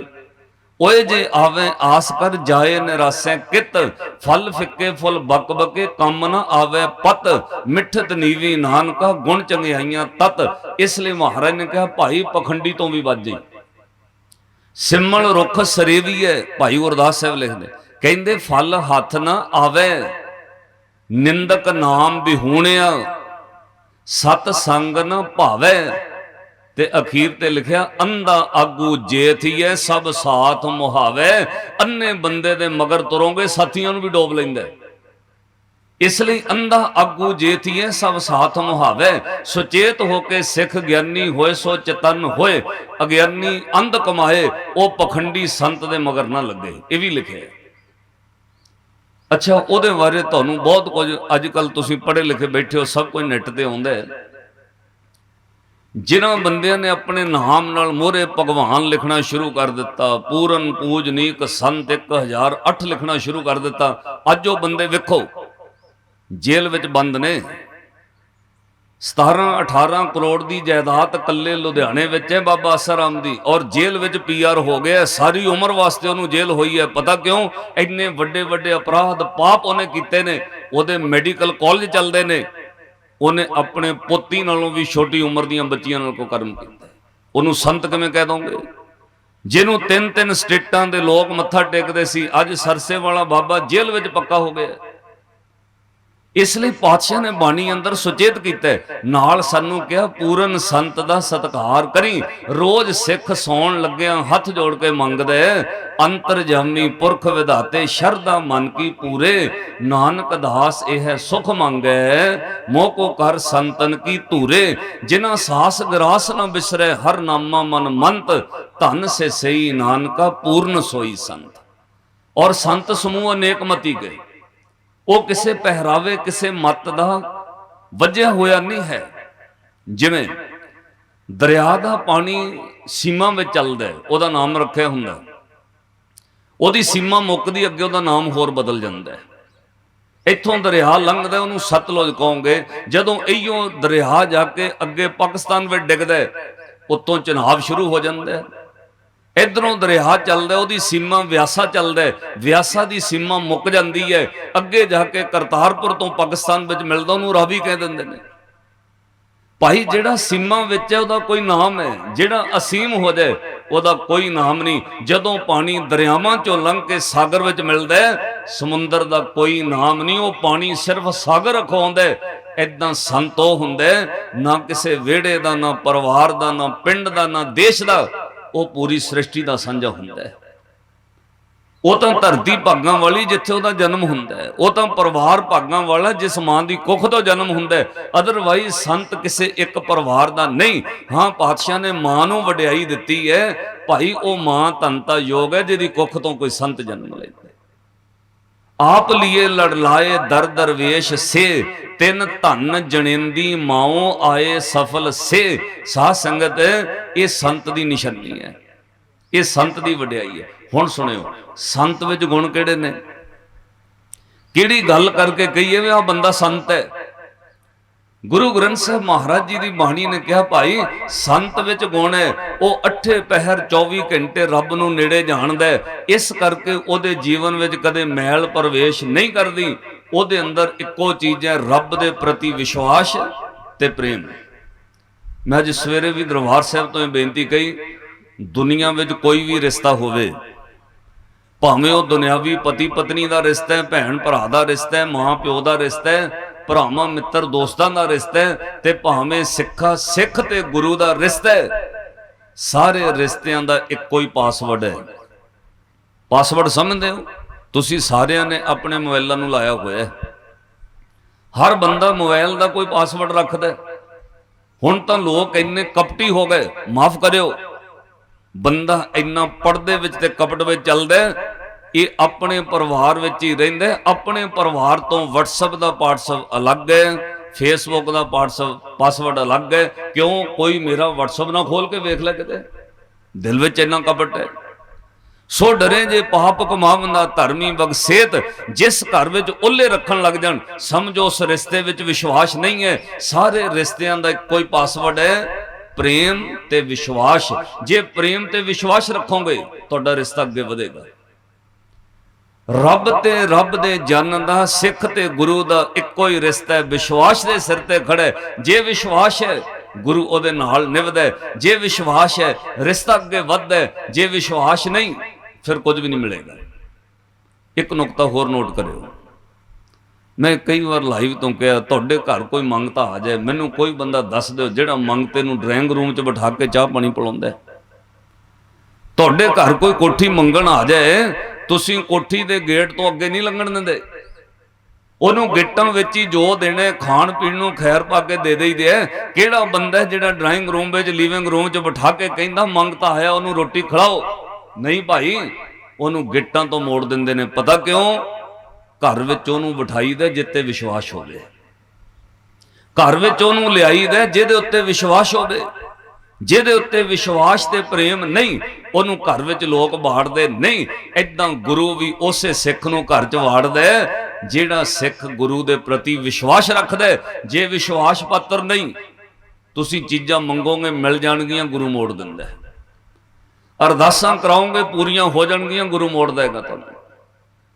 ओए जे आवे आस कर जाए निराशे कित। फल फिक्के फुल बक बके कम न आवे पत। मिठत नीवी नानका गुण चंगियाइयां तत। इसलिए महाराज ने कहा भाई पखंडी तो भी बच जाई। सिमल रुख सरेवी है, भाई गुरदास साहब लिखते, कहते फल हथ ना आवे। निंदक नाम बिहूणिया, सत संग न भावे। ते अखीर ते लिखिया अंधा आगू जेठिए सब साथ मुहावे। अन्ने बंदे दे मगर तुरोगे साथियों भी डोब लैंदा। इसलिए अंधा आगू जेठिए सब साथ मुहावे। सुचेत होके सिख ज्ञानी होए सो चतन होए। अज्ञानी अंध कमाए वो पखंडी संत दे मगर ना लगे। ये भी लिखे। अच्छा ਉਹਦੇ ਬਾਰੇ ਤੁਹਾਨੂੰ बहुत कुछ अजकल तुसीं पढ़े लिखे बैठे हो, सब कुछ नैट ते आउंदा है। जिन्हां बंदियां ने अपने नाम नाल मोहरे भगवान लिखना शुरू कर दिता, पूरन पूजनीक संत 1008 लिखना शुरू कर दिता। अज वो बंदे वेखो जेल विच बंद ने। 17-18 करोड़ की जायदाद कल्ले लुधियाने विच है बाबा आसाराम दी, और जेल विच PR हो गया। सारी उम्र वास्ते उन्होंने जेल हुई है। पता क्यों? इन्ने वड्डे वड्डे अपराध पाप उन्हें कीते ने। उहदे मैडिकल कॉलेज चलते ने। उन्हें अपने पोती नालों भी छोटी उम्र दीयां बच्चियां नाल कोई कर्म कीता। उन्होंने संत किवें कह दोगे? जिन्हों 3-3 स्टेटां दे लोग मत्था टेकदे सी, अज सरसे वाला बाबा जेल विच पक्का हो गया। इसलिए पातशाह ने बाणी अंदर सुचेत किया, नाल सानू क्या पूरन संत दा सत्कार करी। रोज सिख सौण लग्या हथ जोड़ के मंगदे, अंतरजामी पुरख विधाते शरदा मन की पूरे। नानक दास यह सुख मांगे, मोह को कर संतन की धूरे। जिना सास ग्रास न बिसरे, हर नामा मन मंत। धन से सही नानका पूर्ण सोई संत। और संत समूह अनेक मती गए, वो किसी पहरावे किसी मत का वजह होया नहीं है। जिमें दरिया का पानी सीमा में चलता है, वह नाम रखे हुंदा, ओदी सीमा मुकदी अगे वह नाम होर बदल जाता है। इथों दरिया लंघदा उन्होंने सतलुज कहोगे। जदों इहो दरिया जाके अगे पाकिस्तान में डिगदा, उत्तों चुनाव शुरू हो जाता है। इधरों दरिया चलदा, ਉਹਦੀ सीमा व्यासा चलदा, व्यासा ਦੀ सीमा मुक जाती है, अगे जाके करतारपुर तो पाकिस्तान विच मिलदा, ਉਹਨੂੰ रावी कह दिंदे ने। भाई जिहड़ा सीमा विच है ਉਹਦਾ कोई नाम है, जिहड़ा असीम हो जाए ਉਹਦਾ कोई नाम नहीं। जदों पानी दरियावां चों लंघ के सागर विच मिलदा है, समुंदर दा कोई नाम नहीं, ਉਹ पानी सिर्फ सागर अखाउंदा है। इदां संत ਉਹ हुंदा ना किसी वेड़े दा, ना परिवार दा, ना पिंड दा, ना देश दा, ਉਹ पूरी सृष्टि का साझा हुंदा है। ਉਹ ਤਾਂ ਧਰਤੀ ਭਾਗਾਂ ਵਾਲੀ ਜਿੱਥੇ ਉਹਦਾ ਜਨਮ ਹੁੰਦਾ ਹੈ, ਉਹ ਤਾਂ ਪਰਿਵਾਰ ਭਾਗਾਂ ਵਾਲਾ ਜਿਸ ਮਾਂ ਦੀ ਕੁੱਖ ਤੋਂ ਜਨਮ ਹੁੰਦਾ ਹੈ। ਅਦਰਵਾਈਜ਼ ਸੰਤ ਕਿਸੇ ਇੱਕ ਪਰਿਵਾਰ ਦਾ ਨਹੀਂ। ਹਾਂ, ਪਾਤਸ਼ਾਹ ਨੇ ਮਾਂ ਨੂੰ ਵਡਿਆਈ ਦਿੱਤੀ ਹੈ, ਭਾਈ ਉਹ ਮਾਂ ਧੰਤਾ ਯੋਗ ਹੈ ਜਿਹਦੀ ਕੁੱਖ ਤੋਂ ਕੋਈ ਸੰਤ ਜਨਮ ਲੈਂਦਾ। आप लिए लड़लाए दर दरवेश से, तिन धन जनेंदी माओ आए सफल से। साध संगत ये संत दी निशानी है, ये संत दी वडियाई है। हुण सुनियो, संत विच गुण किहड़े ने, किहड़ी गल करके कहिए वे आ बंदा संत है। गुरु ग्रंथ साहब महाराज जी की बाणी ने कहा, भाई संत विच गुण है, वो 8 पहर 24 घंटे रब नूं नेड़े जाणदा है। इस करके उहदे जीवन विच कदे मैल प्रवेश नहीं करदी। उहदे अंदर इक्को चीज़ है, रब दे प्रति विश्वास ते प्रेम। मैं अज सवेरे भी दरबार साहब तो बेनती कही, दुनिया विच कोई भी रिश्ता होवे, भावें वो दुनियावी पति पत्नी का रिश्ता है, भैन भरा का रिश्ता है, माँ प्यो का रिश्ता है, भरावां मित्र दोस्तां दा रिश्ता है, ते भावें सिखा सिख ते गुरु दा रिश्ता है, सारे रिश्तियां दा इक्को ही पासवर्ड है। पासवर्ड समझदे हो तुसीं? सारियां ने अपने मोबाइलां नूं लाया होया है। हर बंदा मोबाइल दा कोई पासवर्ड रखदा है। हुण तां लोग इन्ने कपटी हो गए, माफ करियो, बंदा इन्ना पड़दे विच ते कपट विच चलदा है। ये अपने परिवार विच ही रहिंदा है। अपने परिवार तो WhatsApp का पासवर्ड अलग है, फेसबुक का पासवर्ड अलग है। क्यों? कोई मेरा WhatsApp ना खोल के वेख ले किते, दिल विच इन्ना कपट है। सो डरे जे पाप कमावन दा धर्मी बगसेत, जिस घर विच ओले रखन लग जाण, समझो उस रिश्ते विच विश्वास नहीं है। सारे रिश्तियां दा कोई पासवर्ड है, प्रेम ते विश्वास। जे प्रेम ते विश्वास रखोगे तुहाडा रिश्ता अगे वधेगा। रब ते रब दे जन दा, सिख ते गुरु दा इक्को ही रिश्ता है, विश्वास दे सिर ते खड़ा है। जे विश्वास है गुरु ओदे नाल निभदा है, जे विश्वास है रिश्ता अगे वधदा है, जे विश्वास नहीं फिर कुछ भी नहीं मिलेगा। एक नुकता होर नोट करियो, मैं कई बार लाइव तो कहा, तुहाडे घर कोई मंगता आ जाए, मैनू कोई बंदा दस दिओ जिहड़ा मंगते नूं ड्राइंग रूम च बिठा के चाह पानी पिलाउंदा है। तुहाडे घर कोई कोठी मंगण आ जाए, तुसीं कोठी दे गेट तो अगे नहीं लंघण दिंदे, ਉਹਨੂੰ ਗਿੱਟਾਂ ਵਿੱਚ ਹੀ ਜੋ ਦੇਣੇ, ਖਾਣ ਪੀਣ ਨੂੰ ਖੈਰ ਪਾ ਕੇ ਦੇ ਦੇਈਦੇ ਹੈ। ਕਿਹੜਾ ਬੰਦਾ ਜਿਹੜਾ ਡਰਾਇੰਗ ਰੂਮ ਵਿੱਚ, ਲਿਵਿੰਗ ਰੂਮ 'ਚ ਬਿਠਾ ਕੇ ਕਹਿੰਦਾ ਮੰਗਤਾ ਆਇਆ ਉਹਨੂੰ ਰੋਟੀ ਖਿਲਾਓ? ਨਹੀਂ ਭਾਈ, ਉਹਨੂੰ ਗਿੱਟਾਂ ਤੋਂ ਮੋੜ ਦਿੰਦੇ ਨੇ। ਪਤਾ ਕਿਉਂ? ਘਰ ਵਿੱਚ ਉਹਨੂੰ ਬਿਠਾਈਦਾ ਜਿੱਤੇ ਵਿਸ਼ਵਾਸ ਹੋਵੇ, ਘਰ ਵਿੱਚ ਉਹਨੂੰ ਲਿਆਈਦਾ ਜਿਹਦੇ ਉੱਤੇ ਵਿਸ਼ਵਾਸ ਹੋਵੇ। ਜਿਹਦੇ ਉੱਤੇ ਵਿਸ਼ਵਾਸ ਤੇ ਪ੍ਰੇਮ ਨਹੀਂ, ਉਹਨੂੰ ਘਰ ਵਿੱਚ ਲੋਕ ਵਾੜਦੇ ਨਹੀਂ। ਇਦਾਂ ਗੁਰੂ ਵੀ ਉਸੇ ਸਿੱਖ ਨੂੰ ਘਰ 'ਚ ਵਾੜਦਾ ਜਿਹੜਾ ਸਿੱਖ ਗੁਰੂ ਦੇ ਪ੍ਰਤੀ ਵਿਸ਼ਵਾਸ ਰੱਖਦਾ। ਜੇ ਵਿਸ਼ਵਾਸ ਪਾਤਰ ਨਹੀਂ, ਤੁਸੀਂ ਚੀਜ਼ਾਂ ਮੰਗੋਗੇ ਮਿਲ ਜਾਣਗੀਆਂ, ਗੁਰੂ ਮੋੜ ਦਿੰਦਾ। ਅਰਦਾਸਾਂ ਕਰਾਓਗੇ ਪੂਰੀਆਂ ਹੋ ਜਾਣਗੀਆਂ, ਗੁਰੂ ਮੋੜ ਦੇਗਾ ਤੁਹਾਨੂੰ।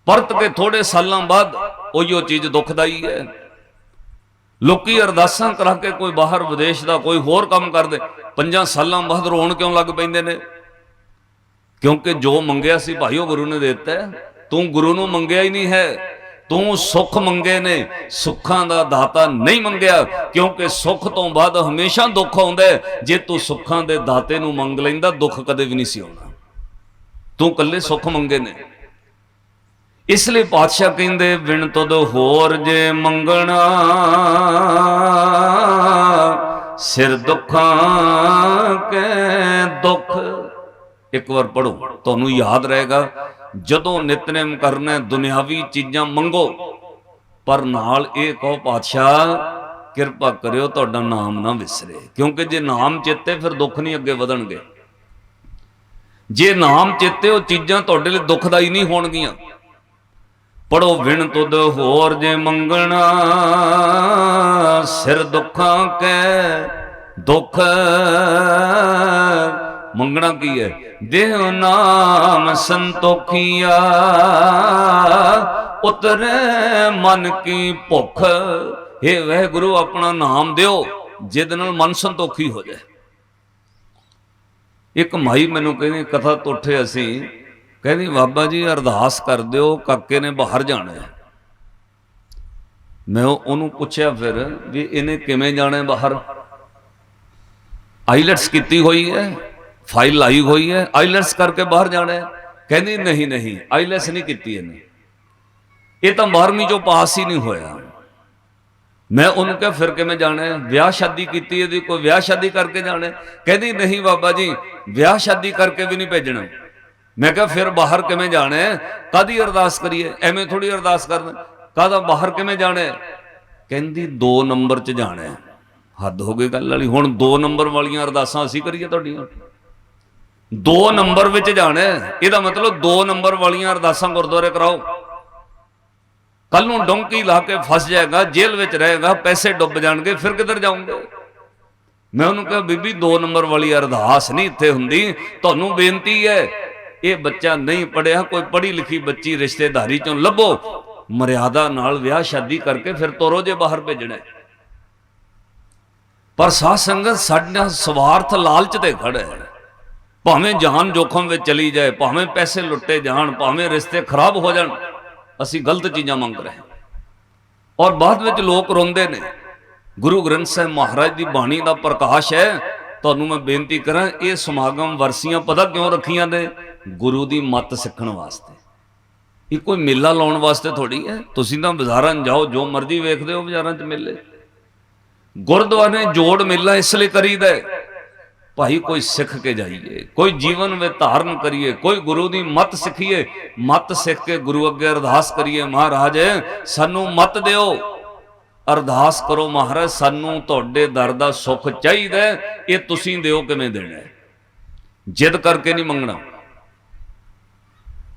ਪਰਤ ਕੇ ਥੋੜੇ ਸਾਲਾਂ ਬਾਅਦ ਉਹੀਓ ਚੀਜ਼ ਦੁਖਦਾਈ ਹੈ। ਲੋਕੀ ਅਰਦਾਸਾਂ ਕਰਾ ਕੇ ਕੋਈ ਬਾਹਰ ਵਿਦੇਸ਼ ਦਾ ਕੋਈ ਹੋਰ ਕੰਮ ਕਰਦੇ, 5 ਸਾਲਾਂ ਬਾਅਦ ਰੋਣ ਕਿਉਂ ਲੱਗ ਪੈਂਦੇ ਨੇ? ਕਿਉਂਕਿ ਜੋ ਮੰਗਿਆ ਸੀ ਭਾਈ ਉਹ ਗੁਰੂ ਨੇ ਦੇ ਦਿੱਤਾ। ਤੂੰ ਗੁਰੂ ਨੂੰ ਮੰਗਿਆ ਹੀ ਨਹੀਂ ਹੈ, ਤੂੰ ਸੁੱਖ ਮੰਗੇ ਨੇ, ਸੁੱਖਾਂ ਦਾ ਦਾਤਾ ਨਹੀਂ ਮੰਗਿਆ। ਕਿਉਂਕਿ ਸੁੱਖ ਤੋਂ ਬਾਅਦ ਹਮੇਸ਼ਾ ਦੁੱਖ ਆਉਂਦਾ। ਜੇ ਤੂੰ ਸੁੱਖਾਂ ਦੇ ਦਾਤੇ ਨੂੰ ਮੰਗ ਲੈਂਦਾ, ਦੁੱਖ ਕਦੇ ਵੀ ਨਹੀਂ ਸੀ ਆਉਣਾ। ਤੂੰ ਇਕੱਲੇ ਸੁੱਖ ਮੰਗੇ ਨੇ। ਇਸ ਲਈ ਪਾਤਸ਼ਾਹ ਕਹਿੰਦੇ, ਬਿਨ ਤੁਧ ਹੋਰ ਜੇ ਮੰਗਣਾ, ਸਿਰ ਦੁੱਖਾਂ ਕੇ ਦੁੱਖ। ਇੱਕ ਵਾਰ ਪੜੋ, ਤੁਹਾਨੂੰ ਯਾਦ ਰਹੇਗਾ। ਜਦੋਂ ਨਿਤਨੇਮ ਕਰਨਾ, ਦੁਨਿਆਵੀ ਚੀਜ਼ਾਂ ਮੰਗੋ, ਪਰ ਨਾਲ ਇਹ ਕਹੋ, ਪਾਤਸ਼ਾਹ ਕਿਰਪਾ ਕਰਿਓ ਤੁਹਾਡਾ ਨਾਮ ਨਾ ਵਿਸਰੇ। ਕਿਉਂਕਿ ਜੇ ਨਾਮ ਚੇਤੇ, ਫਿਰ ਦੁੱਖ ਨਹੀਂ ਅੱਗੇ ਵਧਣਗੇ। ਜੇ ਨਾਮ ਚੇਤੇ, ਉਹ ਚੀਜ਼ਾਂ ਤੁਹਾਡੇ ਲਈ ਦੁੱਖਦਾਈ ਨਹੀਂ ਹੋਣਗੀਆਂ। ਪੜੋ, ਵਿਣ ਤੁਧ ਹੋਰ ਜੇ ਮੰਗਣਾ, ਸਿਰ ਦੁੱਖਾਂ ਕੈ ਦੁੱਖ। ਮੰਗਣਾ ਕੀ ਹੈ? ਦੇਹੁ ਨਾਮ ਸੰਤੋਖੀਆ ਉਤਰੇ ਮਨ ਕੀ ਭੁੱਖ। हे ਵਾਹਿਗੁਰੂ ਆਪਣਾ ਨਾਮ ਦਿਓ ਜਿਹਦੇ ਨਾਲ ਮਨ ਸੰਤੋਖੀ ਹੋ ਜਾਏ। ਇੱਕ ਮਾਈ ਮੈਨੂੰ ਕਹਿੰਦੀ ਕਥਾ ਤੋਂ ਉੱਠੇ ਅਸੀਂ, ਕਹਿੰਦੀ ਬਾਬਾ ਜੀ ਅਰਦਾਸ ਕਰ ਦਿਓ ਕਾਕੇ ਨੇ ਬਾਹਰ ਜਾਣਾ ਹੈ। ਮੈਂ ਉਹਨੂੰ ਪੁੱਛਿਆ ਫਿਰ ਵੀ ਇਹਨੇ ਕਿਵੇਂ ਜਾਣਾ ਬਾਹਰ? ਆਈਲੈਟਸ ਕੀਤੀ ਹੋਈ ਹੈ, ਫਾਈਲ ਲਾਈ ਹੋਈ ਹੈ, ਆਈਲੈਟਸ ਕਰਕੇ ਬਾਹਰ ਜਾਣਾ ਹੈ? ਕਹਿੰਦੀ ਨਹੀਂ ਨਹੀਂ ਆਈਲੈਟਸ ਨਹੀਂ ਕੀਤੀ ਇਹਨੇ, ਇਹ ਤਾਂ 12ਵੀਂ ਚੋਂ ਪਾਸ ਹੀ ਨਹੀਂ ਹੋਇਆ। ਮੈਂ ਉਹਨੂੰ ਕਿਹਾ ਫਿਰ ਕਿਵੇਂ ਜਾਣਾ ਹੈ? ਵਿਆਹ ਸ਼ਾਦੀ ਕੀਤੀ ਇਹਦੀ, ਕੋਈ ਵਿਆਹ ਸ਼ਾਦੀ ਕਰਕੇ ਜਾਣਾ? ਕਹਿੰਦੀ ਨਹੀਂ ਬਾਬਾ ਜੀ ਵਿਆਹ ਸ਼ਾਦੀ ਕਰਕੇ ਵੀ ਨਹੀਂ ਭੇਜਣਾ। ਮੈਂ ਕਿਹਾ ਫਿਰ ਬਾਹਰ ਕਿਵੇਂ ਜਾਣਾ ਹੈ? ਕਾਹਦੀ ਅਰਦਾਸ ਕਰੀਏ? ਐਵੇਂ ਥੋੜੀ ਅਰਦਾਸ ਕਰਨਾ, ਕਾਹਦਾ ਬਾਹਰ ਕਿਵੇਂ ਜਾਣਾ ਹੈ? ਕਹਿੰਦੀ 2 ਨੰਬਰ 'ਚ ਜਾਣਾ ਹੈ। ਹੱਦ ਹੋ ਗਈ ਗੱਲ ਵਾਲੀ। ਹੁਣ 2 ਨੰਬਰ ਵਾਲੀਆਂ ਅਰਦਾਸਾਂ ਅਸੀਂ ਕਰੀਏ ਤੁਹਾਡੀਆਂ? 2 ਨੰਬਰ ਵਿੱਚ ਜਾਣਾ ਹੈ, ਇਹਦਾ ਮਤਲਬ 2 ਨੰਬਰ ਵਾਲੀਆਂ ਅਰਦਾਸਾਂ ਗੁਰਦੁਆਰੇ ਕਰਾਓ। ਕੱਲ ਨੂੰ ਡੋਂਕੀ ਲਾ ਕੇ ਫਸ ਜਾਏਗਾ, ਜੇਲ੍ਹ ਵਿੱਚ ਰਹੇਗਾ, ਪੈਸੇ ਡੁੱਬ ਜਾਣਗੇ, ਫਿਰ ਕਿੱਧਰ ਜਾਓਗੇ? ਮੈਂ ਉਹਨੂੰ ਕਿਹਾ ਬੀਬੀ 2 ਨੰਬਰ ਵਾਲੀ ਅਰਦਾਸ ਨਹੀਂ ਇੱਥੇ ਹੁੰਦੀ, ਤੁਹਾਨੂੰ ਬੇਨਤੀ ਹੈ ਇਹ ਬੱਚਾ ਨਹੀਂ ਪੜਿਆ, ਕੋਈ ਪੜ੍ਹੀ ਲਿਖੀ ਬੱਚੀ ਰਿਸ਼ਤੇਦਾਰੀ ਚੋਂ ਲੱਭੋ, ਮਰਿਆਦਾ ਨਾਲ ਵਿਆਹ ਸ਼ਾਦੀ ਕਰਕੇ ਫਿਰ ਤੋਰੋ ਜੇ ਬਾਹਰ ਭੇਜਣਾ। ਪਰ ਸਾਧ ਸੰਗਤ ਸਾਡਾ ਸਵਾਰਥ ਲਾਲਚ ਤੇ ਖੜਾ ਹੈ। ਭਾਵੇਂ ਜਾਨ ਜੋਖਮ ਵਿੱਚ ਚਲੀ ਜਾਏ, ਭਾਵੇਂ ਪੈਸੇ ਲੁੱਟੇ ਜਾਣ, ਭਾਵੇਂ ਰਿਸ਼ਤੇ ਖਰਾਬ ਹੋ ਜਾਣ, ਅਸੀਂ ਗਲਤ ਚੀਜ਼ਾਂ ਮੰਗ ਰਹੇ ਹਾਂ। ਔਰ ਬਾਅਦ ਵਿੱਚ ਲੋਕ ਰੋਂਦੇ ਨੇ। ਗੁਰੂ ਗ੍ਰੰਥ ਸਾਹਿਬ ਮਹਾਰਾਜ ਦੀ ਬਾਣੀ ਦਾ ਪ੍ਰਕਾਸ਼ ਹੈ। ਤੁਹਾਨੂੰ ਮੈਂ ਬੇਨਤੀ ਕਰਾਂ, ਇਹ ਸਮਾਗਮ ਵਰਸੀਆਂ ਪਤਾ ਕਿਉਂ ਰੱਖੀਆਂ ਨੇ? ਗੁਰੂ ਦੀ ਮੱਤ ਸਿੱਖਣ ਵਾਸਤੇ। ਇਹ ਕੋਈ ਮੇਲਾ ਲਾਉਣ ਵਾਸਤੇ ਥੋੜੀ ਹੈ। ਤੁਸੀਂ ਤਾਂ ਬਾਜ਼ਾਰਾਂ 'ਚ ਜਾਓ, ਜੋ ਮਰਜ਼ੀ ਵੇਖਦੇ ਹੋ ਬਾਜ਼ਾਰਾਂ 'ਚ ਮੇਲੇ। ਗੁਰਦੁਆਰੇ ਜੋੜ ਮੇਲਾ ਇਸ ਲਈ ਕਰੀਦਾ ਭਾਈ ਕੋਈ ਸਿੱਖ ਕੇ ਜਾਈਏ, ਕੋਈ ਜੀਵਨ ਵਿੱਚ ਧਾਰਨ ਕਰੀਏ, ਕੋਈ ਗੁਰੂ ਦੀ ਮੱਤ ਸਿੱਖੀਏ, ਮੱਤ ਸਿੱਖ ਕੇ ਗੁਰੂ ਅੱਗੇ ਅਰਦਾਸ ਕਰੀਏ, ਮਹਾਰਾਜ ਸਾਨੂੰ ਮੱਤ ਦਿਓ। ਅਰਦਾਸ ਕਰੋ, ਮਹਾਰਾਜ ਸਾਨੂੰ ਤੁਹਾਡੇ ਦਰ ਦਾ ਸੁੱਖ ਚਾਹੀਦਾ, ਇਹ ਤੁਸੀਂ ਦਿਓ। ਕਿਵੇਂ ਦੇਣਾ? ਜਿੱਦ ਕਰਕੇ ਨਹੀਂ ਮੰਗਣਾ।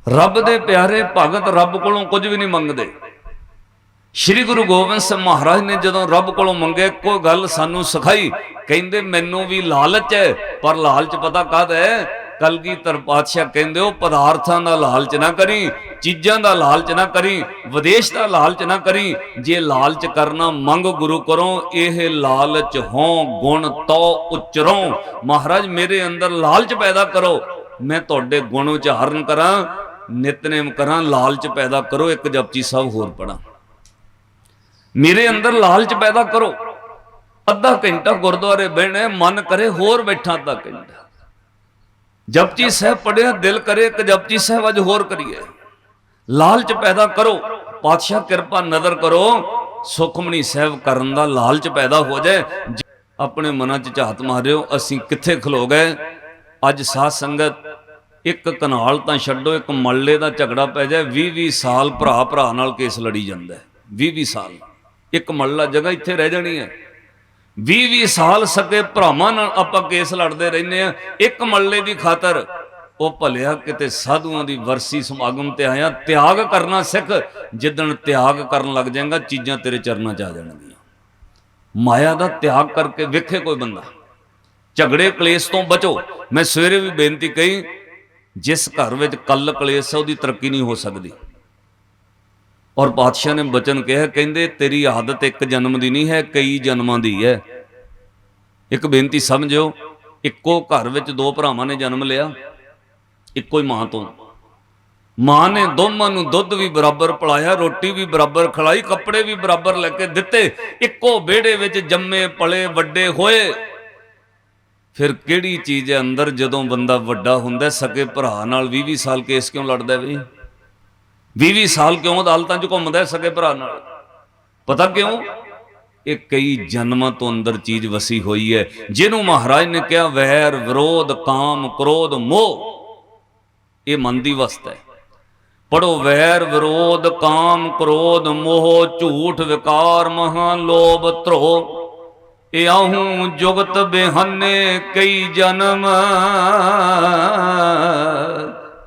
ਰੱਬ ਦੇ ਪਿਆਰੇ ਭਗਤ ਰੱਬ ਕੋਲੋਂ ਕੁਝ ਵੀ ਨਹੀਂ ਮੰਗਦੇ। ਸ਼੍ਰੀ ਗੁਰੂ ਗੋਬਿੰਦ ਸਿੰਘ ਮਹਾਰਾਜ ਨੇ ਜਦੋਂ ਰੱਬ ਕੋਲੋਂ ਮੰਗੇ, ਕੋਈ ਗੱਲ ਸਾਨੂੰ ਸਿਖਾਈ, ਕਹਿੰਦੇ ਮੈਨੂੰ ਵੀ ਲਾਲਚ ਹੈ, ਪਰ ਲਾਲਚ ਪਤਾ ਕਾਹਦਾ ਹੈ? ਕਲਗੀਧਰ ਪਾਤਸ਼ਾਹ ਕਹਿੰਦੇ ਉਹ ਪਦਾਰਥਾਂ ਦਾ ਲਾਲਚ ਨਾ ਕਰੀ, ਚੀਜ਼ਾਂ ਦਾ ਲਾਲਚ ਨਾ ਕਰੀ, ਵਿਦੇਸ਼ ਦਾ ਲਾਲਚ ਨਾ ਕਰੀ। ਜੇ ਲਾਲਚ ਕਰਨਾ ਮੰਗ ਗੁਰੂ ਕਰੋ, ਇਹ ਲਾਲਚ ਹੋ ਗੁਣ ਤੋ ਉਚਰੋ। ਮਹਾਰਾਜ ਮੇਰੇ ਅੰਦਰ ਲਾਲਚ ਪੈਦਾ ਕਰੋ, ਮੈਂ ਤੁਹਾਡੇ ਗੁਣ ਉਚਾਰਨ ਕਰਾਂ, ਨਿਤਨੇਮ ਕਰਾਂ, ਲਾਲਚ ਪੈਦਾ ਕਰੋ। ਇੱਕ ਜਪਜੀ ਸਾਹਿਬ ਹੋਰ ਪੜਾਂ, ਮੇਰੇ ਅੰਦਰ ਲਾਲਚ ਪੈਦਾ ਕਰੋ। ਅੱਧਾ ਘੰਟਾ ਗੁਰਦੁਆਰੇ ਬਹਿਣਾ, ਮਨ ਕਰੇ ਹੋਰ ਬੈਠਾ ਅੱਧਾ ਘੰਟਾ। ਜਪਜੀ ਸਾਹਿਬ ਪੜਿਆ, ਦਿਲ ਕਰੇ ਇੱਕ ਜਪਜੀ ਸਾਹਿਬ ਅੱਜ ਹੋਰ ਕਰੀਏ। ਲਾਲਚ ਪੈਦਾ ਕਰੋ। ਪਾਤਸ਼ਾਹ ਕਿਰਪਾ ਨਜ਼ਰ ਕਰੋ, ਸੁਖਮਨੀ ਸਾਹਿਬ ਕਰਨ ਦਾ ਲਾਲਚ ਪੈਦਾ ਹੋ ਜਾਏ। ਆਪਣੇ ਮਨਾਂ 'ਚ ਝਾਤ ਮਾਰਿਓ, ਅਸੀਂ ਕਿੱਥੇ ਖਲੋ ਗਏ। ਅੱਜ ਸਾਧ ਸੰਗਤ ਇੱਕ ਕਨਾਲ ਤਾਂ ਛੱਡੋ, ਇੱਕ ਮੱਲੇ ਦਾ ਝਗੜਾ ਪੈ ਜਾਏ, 20-20 ਸਾਲ ਭਰਾ ਭਰਾ ਨਾਲ ਕੇਸ ਲੜੀ ਜਾਂਦਾ। 20-20 ਸਾਲ ਇੱਕ ਮੱਲਾ ਜਗ੍ਹਾ ਇੱਥੇ ਰਹਿ ਜਾਣੀ ਹੈ। 20-20 ਸਾਲ ਸਕੇ ਭਰਾਵਾਂ ਨਾਲ ਆਪਾਂ ਕੇਸ ਲੜਦੇ ਰਹਿੰਦੇ ਆ, ਇੱਕ ਮੱਲੇ ਦੀ ਖਾਤਰ। ਉਹ ਭਲਿਆ ਕਿਤੇ ਸਾਧੂਆਂ ਦੀ ਵਰਸੀ ਸਮਾਗਮ ਤੇ ਆਇਆ, ਤਿਆਗ ਕਰਨਾ ਸਿੱਖ। ਜਿੱਦਣ ਤਿਆਗ ਕਰਨ ਲੱਗ ਜਾਏਗਾ, ਚੀਜ਼ਾਂ ਤੇਰੇ ਚਰਨਾਂ 'ਚ ਆ ਜਾਣਗੀਆਂ। ਮਾਇਆ ਦਾ ਤਿਆਗ ਕਰਕੇ ਵੇਖੇ ਕੋਈ ਬੰਦਾ। ਝਗੜੇ ਕਲੇਸ਼ ਤੋਂ ਬਚੋ। ਮੈਂ ਸਵੇਰੇ ਵੀ ਬੇਨਤੀ ਕਹੀ, ਜਿਸ ਘਰ ਵਿੱਚ ਕੱਲ ਕਲੇਸ਼ ਹੈ ਉਹਦੀ ਤਰੱਕੀ ਨਹੀਂ ਹੋ ਸਕਦੀ। ਔਰ ਪਾਤਸ਼ਾਹ ਨੇ ਬਚਨ ਕਿਹਾ, ਕਹਿੰਦੇ ਤੇਰੀ ਆਦਤ ਇੱਕ ਜਨਮ ਦੀ ਨਹੀਂ ਹੈ, ਕਈ ਜਨਮਾਂ ਦੀ ਹੈ। ਇੱਕ ਬੇਨਤੀ ਸਮਝਿਓ, ਇੱਕੋ ਘਰ ਵਿੱਚ 2 ਭਰਾਵਾਂ ਨੇ ਜਨਮ ਲਿਆ, ਇੱਕੋ ਹੀ ਮਾਂ ਤੋਂ। ਮਾਂ ਨੇ ਦੋਵਾਂ ਨੂੰ ਦੁੱਧ ਵੀ ਬਰਾਬਰ ਪਿਲਾਇਆ, ਰੋਟੀ ਵੀ ਬਰਾਬਰ ਖਿਲਾਈ, ਕੱਪੜੇ ਵੀ ਬਰਾਬਰ ਲੈ ਕੇ ਦਿੱਤੇ, ਇੱਕੋ ਵਿਹੜੇ ਵਿੱਚ ਜੰਮੇ ਪਲੇ ਵੱਡੇ ਹੋਏ। ਫਿਰ ਕਿਹੜੀ ਚੀਜ਼ ਹੈ ਅੰਦਰ? ਜਦੋਂ ਬੰਦਾ ਵੱਡਾ ਹੁੰਦਾ, ਸਕੇ ਭਰਾ ਨਾਲ 20-20 ਸਾਲ ਕੇਸ ਕਿਉਂ ਲੜਦਾ ਬਈ? 20-20 ਸਾਲ ਕਿਉਂ ਅਦਾਲਤਾਂ 'ਚ ਘੁੰਮਦਾ ਸਕੇ ਭਰਾ ਨਾਲ? ਪਤਾ ਕਿਉਂ? ਇਹ ਕਈ ਜਨਮਾਂ ਤੋਂ ਅੰਦਰ ਚੀਜ਼ ਵਸੀ ਹੋਈ ਹੈ, ਜਿਹਨੂੰ ਮਹਾਰਾਜ ਨੇ ਕਿਹਾ ਵੈਰ ਵਿਰੋਧ ਕਾਮ ਕ੍ਰੋਧ ਮੋਹ, ਇਹ ਮਨ ਦੀ ਵਸਤ ਹੈ। ਪੜੋ, ਵੈਰ ਵਿਰੋਧ ਕਾਮ ਕ੍ਰੋਧ ਮੋਹ ਝੂਠ ਵਿਕਾਰ ਮਹਾ ਲੋਭ ਧਰੋ, ਇਹ ਆਹੂੰ ਜੁਗਤ ਬਿਹੰਨੇ ਕਈ ਜਨਮ।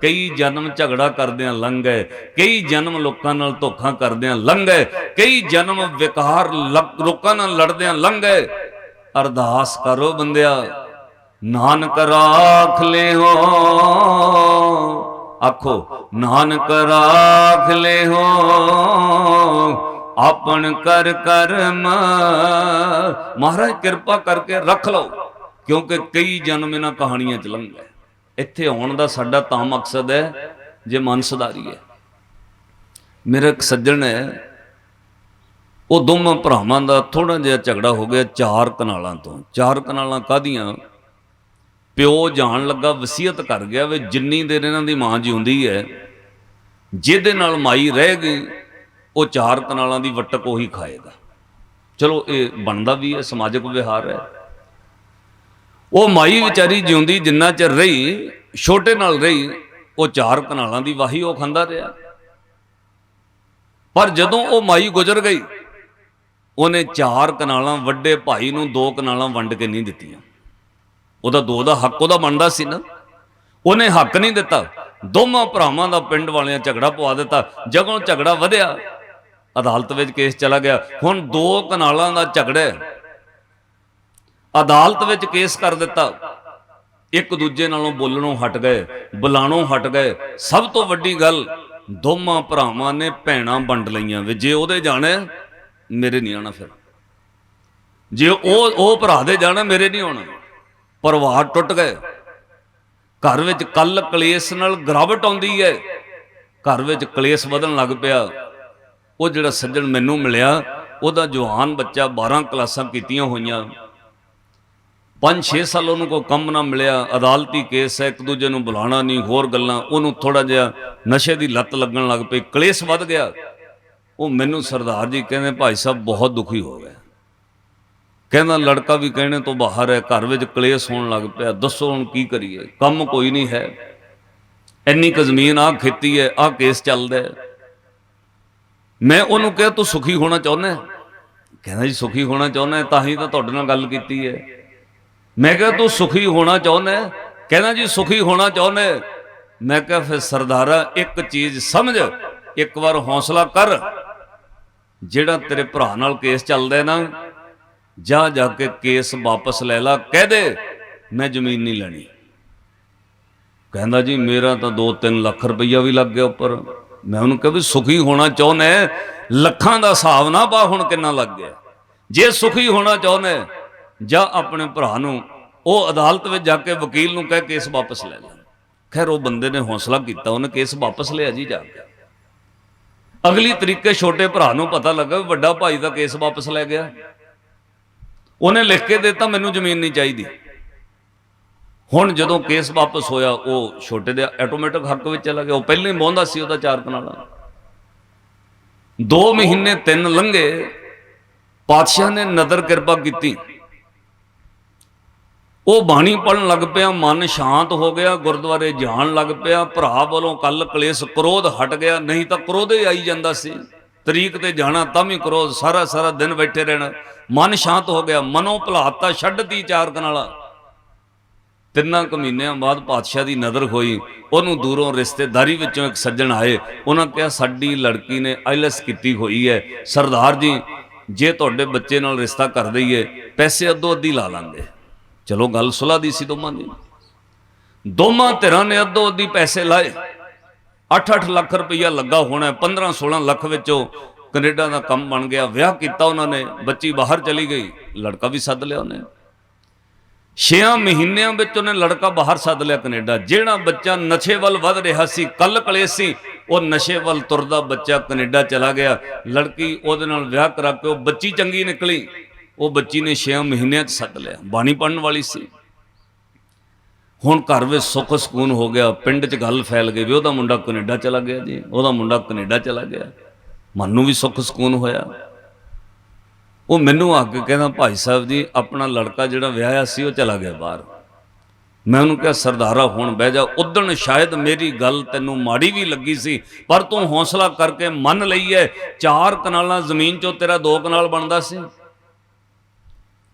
ਕਈ ਜਨਮ ਝਗੜਾ ਕਰਦਿਆਂ ਲੰਘ ਗਏ, ਕਈ ਜਨਮ ਲੋਕਾਂ ਨਾਲ ਧੋਖਾ ਕਰਦਿਆਂ ਲੰਘ ਗਏ, ਕਈ ਜਨਮ ਵਿਕਾਰ ਲੋਕਾਂ ਨਾਲ ਲੜਦਿਆਂ ਲੰਘ ਗਏ। ਅਰਦਾਸ ਕਰੋ ਬੰਦਿਆ, ਨਾਨਕ ਰਾਖ ਲਿਓ, ਆਖੋ ਨਾਨਕ ਰਾਖ ਲਿਓ, ਆਪਨ ਕਰ ਕਰਮ। ਮਹਾਰਾਜ ਕਿਰਪਾ ਕਰਕੇ ਰੱਖ ਲਓ, ਕਿਉਂਕਿ ਕਈ ਜਨਮ ਇਹਨਾਂ ਕਹਾਣੀਆਂ ਚ ਲੰਘ ਗਏ। ਇੱਥੇ ਆਉਣ ਦਾ ਸਾਡਾ ਤਾਂ ਮਕਸਦ ਹੈ ਜੇ ਮਨ ਸੁਧਾਰੀਏ। ਮੇਰਾ ਇੱਕ ਸੱਜਣ ਹੈ, ਉਹ ਦੋਵਾਂ ਭਰਾਵਾਂ ਦਾ ਥੋੜਾ ਜਿਹਾ ਝਗੜਾ ਹੋ ਗਿਆ 4 ਕਨਾਲਾਂ ਤੋਂ। 4 ਕਨਾਲਾਂ ਕਾਹਦੀਆਂ? ਪਿਓ ਜਾਣ ਲੱਗਾ ਵਸੀਅਤ ਕਰ ਗਿਆ ਵੀ ਜਿੰਨੀ ਦੇਰ ਇਹਨਾਂ ਦੀ ਮਾਂ ਜਿਉਂਦੀ ਹੈ, ਜਿਹਦੇ ਨਾਲ ਮਾਈ ਰਹਿ ਗਈ, ਉਹ 4 ਕਨਾਲਾਂ ਦੀ ਵਟਕ ਉਹੀ ਖਾਏਗਾ। ਚਲੋ ਇਹ ਬਣਦਾ ਵੀ ਹੈ, ਸਮਾਜਿਕ ਵਿਹਾਰ ਹੈ। ਉਹ ਮਾਈ ਵਿਚਾਰੀ ਜਿਉਂਦੀ ਜਿੰਨਾ ਚਿਰ ਰਹੀ, ਛੋਟੇ ਨਾਲ ਰਹੀ, ਉਹ 4 ਕਨਾਲਾਂ ਦੀ ਵਾਹੀ ਉਹ ਖਾਂਦਾ ਰਿਹਾ। ਪਰ ਜਦੋਂ ਉਹ ਮਾਈ ਗੁਜ਼ਰ ਗਈ, ਉਹਨੇ 4 ਕਨਾਲਾਂ ਵੱਡੇ ਭਾਈ ਨੂੰ 2 ਕਨਾਲਾਂ ਵੰਡ ਕੇ ਨਹੀਂ ਦਿੱਤੀਆਂ। ਉਹਦਾ 2 ਦਾ ਹੱਕ ਉਹਦਾ ਬਣਦਾ ਸੀ ਨਾ, ਉਹਨੇ ਹੱਕ ਨਹੀਂ ਦਿੱਤਾ। ਦੋਵਾਂ ਭਰਾਵਾਂ ਦਾ ਪਿੰਡ ਵਾਲਿਆਂ ਝਗੜਾ ਪਵਾ ਦਿੱਤਾ। ਜਦੋਂ ਝਗੜਾ ਵਧਿਆ, ਅਦਾਲਤ ਵਿੱਚ ਕੇਸ ਚਲਾ ਗਿਆ। ਹੁਣ 2 ਕਨਾਲਾਂ ਦਾ ਝਗੜਾ, ਅਦਾਲਤ ਵਿੱਚ ਕੇਸ ਕਰ ਦਿੱਤਾ। ਇੱਕ ਦੂਜੇ ਨਾਲੋਂ ਬੋਲਣੋਂ ਹਟ ਗਏ, ਬੁਲਾਣੋਂ ਹਟ ਗਏ। ਸਭ ਤੋਂ ਵੱਡੀ ਗੱਲ, ਦੋਵਾਂ ਭਰਾਵਾਂ ਨੇ ਭੈਣਾਂ ਵੰਡ ਲਈਆਂ ਵੀ ਜੇ ਉਹਦੇ ਜਾਣਾ ਮੇਰੇ ਨਹੀਂ ਆਉਣਾ, ਫਿਰ ਜੇ ਉਹ ਭਰਾ ਦੇ ਜਾਣਾ ਮੇਰੇ ਨਹੀਂ ਆਉਣਾ। ਪਰਿਵਾਰ ਟੁੱਟ ਗਏ। ਘਰ ਵਿੱਚ ਕੱਲ ਕਲੇਸ਼ ਨਾਲ ਗਿਰਾਵਟ ਆਉਂਦੀ ਹੈ, ਘਰ ਵਿੱਚ ਕਲੇਸ਼ ਵਧਣ ਲੱਗ ਪਿਆ। ਉਹ ਜਿਹੜਾ ਸੱਜਣ ਮੈਨੂੰ ਮਿਲਿਆ, ਉਹਦਾ ਜਵਾਨ ਬੱਚਾ 12 ਕਲਾਸਾਂ ਕੀਤੀਆਂ ਹੋਈਆਂ, 5-6 ਸਾਲ ਉਹਨੂੰ ਕੋਈ ਕੰਮ ਨਾ ਮਿਲਿਆ। ਅਦਾਲਤੀ ਕੇਸ ਹੈ, ਇੱਕ ਦੂਜੇ ਨੂੰ ਬੁਲਾਣਾ ਨਹੀਂ, ਹੋਰ ਗੱਲਾਂ। ਉਹਨੂੰ ਥੋੜਾ ਜਿਹਾ ਨਸ਼ੇ ਦੀ ਲੱਤ ਲੱਗਣ ਲੱਗ ਪਈ, ਕਲੇਸ਼ ਵੱਧ ਗਿਆ। ਉਹ ਮੈਨੂੰ ਸਰਦਾਰ ਜੀ ਕਹਿੰਦੇ, ਭਾਈ ਸਾਹਿਬ ਬਹੁਤ ਦੁਖੀ ਹੋ ਗਿਆ। ਕਹਿੰਦਾ ਲੜਕਾ ਵੀ ਕਹਿਣੇ ਤੋਂ ਬਾਹਰ ਹੈ, ਘਰ ਵਿੱਚ ਕਲੇਸ਼ ਹੋਣ ਲੱਗ ਪਿਆ। ਦੱਸੋ ਹੁਣ ਕੀ ਕਰੀਏ? ਕੰਮ ਕੋਈ ਨਹੀਂ ਹੈ, ਇੰਨੀ ਕੁ ਜ਼ਮੀਨ, ਆਹ ਖੇਤੀ ਹੈ, ਆਹ ਕੇਸ ਚੱਲਦਾ ਹੈ। ਮੈਂ ਉਹਨੂੰ ਕਿਹਾ ਤੂੰ ਸੁਖੀ ਹੋਣਾ ਚਾਹੁੰਦਾ? ਕਹਿੰਦਾ ਜੀ ਸੁਖੀ ਹੋਣਾ ਚਾਹੁੰਦਾ, ਤਾਂ ਹੀ ਤਾਂ ਤੁਹਾਡੇ ਨਾਲ ਗੱਲ ਕੀਤੀ ਹੈ। ਮੈਂ ਕਿਹਾ ਤੂੰ ਸੁਖੀ ਹੋਣਾ ਚਾਹੁੰਦਾ? ਕਹਿੰਦਾ ਜੀ ਸੁਖੀ ਹੋਣਾ ਚਾਹੁੰਦਾ। ਮੈਂ ਕਿਹਾ ਫਿਰ ਸਰਦਾਰਾ ਇੱਕ ਚੀਜ਼ ਸਮਝ, ਇੱਕ ਵਾਰ ਹੌਸਲਾ ਕਰ, ਜਿਹੜਾ ਤੇਰੇ ਭਰਾ ਨਾਲ ਕੇਸ ਚੱਲਦਾ ਨਾ, ਜਾ ਕੇ ਕੇਸ ਵਾਪਸ ਲੈ ਲਾ, ਕਹਿ ਦੇ ਮੈਂ ਜ਼ਮੀਨ ਨਹੀਂ ਲੈਣੀ। ਕਹਿੰਦਾ ਜੀ ਮੇਰਾ ਤਾਂ 2-3 ਲੱਖ ਰੁਪਈਆ ਵੀ ਲੱਗ ਗਿਆ ਉੱਪਰ। ਮੈਂ ਉਹਨੂੰ ਕਿਹਾ ਵੀ ਸੁਖੀ ਹੋਣਾ ਚਾਹੁੰਦਾ, ਲੱਖਾਂ ਦਾ ਹਿਸਾਬ ਨਾ ਪਾ ਹੁਣ ਕਿੰਨਾ ਲੱਗ ਗਿਆ। ਜੇ ਸੁਖੀ ਹੋਣਾ ਚਾਹੁੰਦਾ, ਜਾਂ ਆਪਣੇ ਭਰਾ ਨੂੰ ਉਹ ਅਦਾਲਤ ਵਿੱਚ ਜਾ ਕੇ ਵਕੀਲ ਨੂੰ ਕਹਿ ਕੇਸ ਵਾਪਸ ਲੈ ਲੈ। ਖੈਰ ਉਹ ਬੰਦੇ ਨੇ ਹੌਸਲਾ ਕੀਤਾ, ਉਹਨੇ ਕੇਸ ਵਾਪਸ ਲਿਆ ਜੀ ਜਾ ਕੇ। ਅਗਲੀ ਤਰੀਕੇ ਛੋਟੇ ਭਰਾ ਨੂੰ ਪਤਾ ਲੱਗਾ ਵੱਡਾ ਭਾਈ ਦਾ ਕੇਸ ਵਾਪਸ ਲੈ ਗਿਆ। ਉਹਨੇ ਲਿਖ ਕੇ ਦਿੱਤਾ ਮੈਨੂੰ ਜ਼ਮੀਨ ਨਹੀਂ ਚਾਹੀਦੀ। ਹੁਣ ਜਦੋਂ ਕੇਸ ਵਾਪਸ ਹੋਇਆ, ਉਹ ਛੋਟੇ ਦੇ ਆਟੋਮੈਟਿਕ ਹੱਕ ਵਿੱਚ ਚਲਾ ਗਿਆ। ਉਹ ਪਹਿਲਾਂ ਹੀ ਬੋਂਦਾ ਸੀ ਉਹਦਾ 4 ਕਨਾਲਾਂ। 2 ਮਹੀਨੇ 3 ਲੰਘੇ, ਪਾਤਸ਼ਾਹ ਨੇ ਨਦਰ ਕਿਰਪਾ ਕੀਤੀ। ਉਹ ਬਾਣੀ ਪੜਨ ਲੱਗ ਪਿਆ, ਮਨ ਸ਼ਾਂਤ ਹੋ ਗਿਆ, ਗੁਰਦੁਆਰੇ ਜਾਣ ਲੱਗ ਪਿਆ। ਭਰਾ ਵੱਲੋਂ ਕੱਲ ਕਲੇਸ਼, ਕ੍ਰੋਧ ਹਟ ਗਿਆ, ਨਹੀਂ ਤਾਂ ਕ੍ਰੋਧ ਹੀ ਆਈ ਜਾਂਦਾ ਸੀ। ਤਰੀਕ ਤੇ ਜਾਣਾ ਤਾਂ ਵੀ ਕ੍ਰੋਧ, ਸਾਰਾ ਦਿਨ ਬੈਠੇ ਰਹਿਣਾ। ਮਨ ਸ਼ਾਂਤ ਹੋ ਗਿਆ, ਮਨੋਂ ਭੁਲਾਤਾ, ਛੱਡਤੀ 4 ਕਨਾਲਾਂ। 3 ਕੁ ਮਹੀਨਿਆਂ ਬਾਅਦ ਪਾਤਸ਼ਾਹ ਦੀ ਨਜ਼ਰ ਹੋਈ। ਉਹਨੂੰ ਦੂਰੋਂ ਰਿਸ਼ਤੇਦਾਰੀ ਵਿੱਚੋਂ ਇੱਕ ਸੱਜਣ ਆਏ। ਉਹਨਾਂ ਕਿਹਾ ਸਾਡੀ ਲੜਕੀ ਨੇ ਆਈਲੈਸ ਕੀਤੀ ਹੋਈ ਹੈ, ਸਰਦਾਰ ਜੀ ਜੇ ਤੁਹਾਡੇ ਬੱਚੇ ਨਾਲ ਰਿਸ਼ਤਾ ਕਰ ਦਈਏ, ਪੈਸੇ ਅੱਧੋ ਅੱਧੀ ਲਾ ਲਾਂਗੇ। ਚਲੋ ਗੱਲ ਸੁਲ੍ਹਾ ਦੀ ਸੀ ਦੋਵਾਂ ਦੀ। ਦੋਵਾਂ ਧਿਰਾਂ ਨੇ ਅੱਧੋ ਅੱਧੀ ਪੈਸੇ ਲਾਏ। 8-8 ਲੱਖ ਰੁਪਈਆ ਲੱਗਾ ਹੋਣਾ। 15-16 ਲੱਖ ਵਿੱਚੋਂ ਕੈਨੇਡਾ ਦਾ ਕੰਮ ਬਣ ਗਿਆ। ਵਿਆਹ ਕੀਤਾ ਉਹਨਾਂ ਨੇ, ਬੱਚੀ ਬਾਹਰ ਚਲੀ ਗਈ, ਲੜਕਾ ਵੀ ਸੱਦ ਲਿਆ ਉਹਨੇ। 6 ਮਹੀਨਿਆਂ ਵਿੱਚ ਉਹਨੇ ਲੜਕਾ ਬਾਹਰ ਸੱਦ ਲਿਆ ਕੈਨੇਡਾ। ਜਿਹੜਾ ਬੱਚਾ ਨਸ਼ੇ ਵੱਲ ਵੱਧ ਰਿਹਾ ਸੀ, ਕੱਲ ਕਲੇਸ਼ ਸੀ, ਉਹ ਨਸ਼ੇ ਵੱਲ ਤੁਰਦਾ ਬੱਚਾ ਕੈਨੇਡਾ ਚਲਾ ਗਿਆ। ਲੜਕੀ ਉਹਦੇ ਨਾਲ ਵਿਆਹ ਕਰਾ ਕੇ, ਉਹ ਬੱਚੀ ਚੰਗੀ ਨਿਕਲੀ। ਉਹ ਬੱਚੀ ਨੇ 6 ਮਹੀਨਿਆਂ 'ਚ ਸੱਦ ਲਿਆ, ਬਾਣੀ ਪੜਨ ਵਾਲੀ ਸੀ। ਹੁਣ ਘਰ ਵਿੱਚ ਸੁੱਖ ਸਕੂਨ ਹੋ ਗਿਆ। ਪਿੰਡ 'ਚ ਗੱਲ ਫੈਲ ਗਈ ਵੀ ਉਹਦਾ ਮੁੰਡਾ ਕੈਨੇਡਾ ਚਲਾ ਗਿਆ ਜੀ, ਉਹਦਾ ਮੁੰਡਾ ਕੈਨੇਡਾ ਚਲਾ ਗਿਆ। ਮਨ ਨੂੰ ਵੀ ਸੁੱਖ ਸਕੂਨ ਹੋਇਆ। ਉਹ ਮੈਨੂੰ ਆ ਕੇ ਕਹਿੰਦਾ ਭਾਈ ਸਾਹਿਬ ਜੀ ਆਪਣਾ ਲੜਕਾ ਜਿਹੜਾ ਵਿਆਹਿਆ ਸੀ ਉਹ ਚਲਾ ਗਿਆ ਬਾਹਰ। ਮੈਂ ਉਹਨੂੰ ਕਿਹਾ ਸਰਦਾਰਾ ਹੁਣ ਬਹਿ ਜਾ। ਉਦਣ ਸ਼ਾਇਦ ਮੇਰੀ ਗੱਲ ਤੈਨੂੰ ਮਾੜੀ ਵੀ ਲੱਗੀ ਸੀ, ਪਰ ਤੂੰ ਹੌਸਲਾ ਕਰਕੇ ਮੰਨ ਲਈ ਹੈ। 4 ਕਨਾਲਾਂ ਜ਼ਮੀਨ 'ਚੋਂ ਤੇਰਾ 2 ਕਨਾਲ ਬਣਦਾ ਸੀ,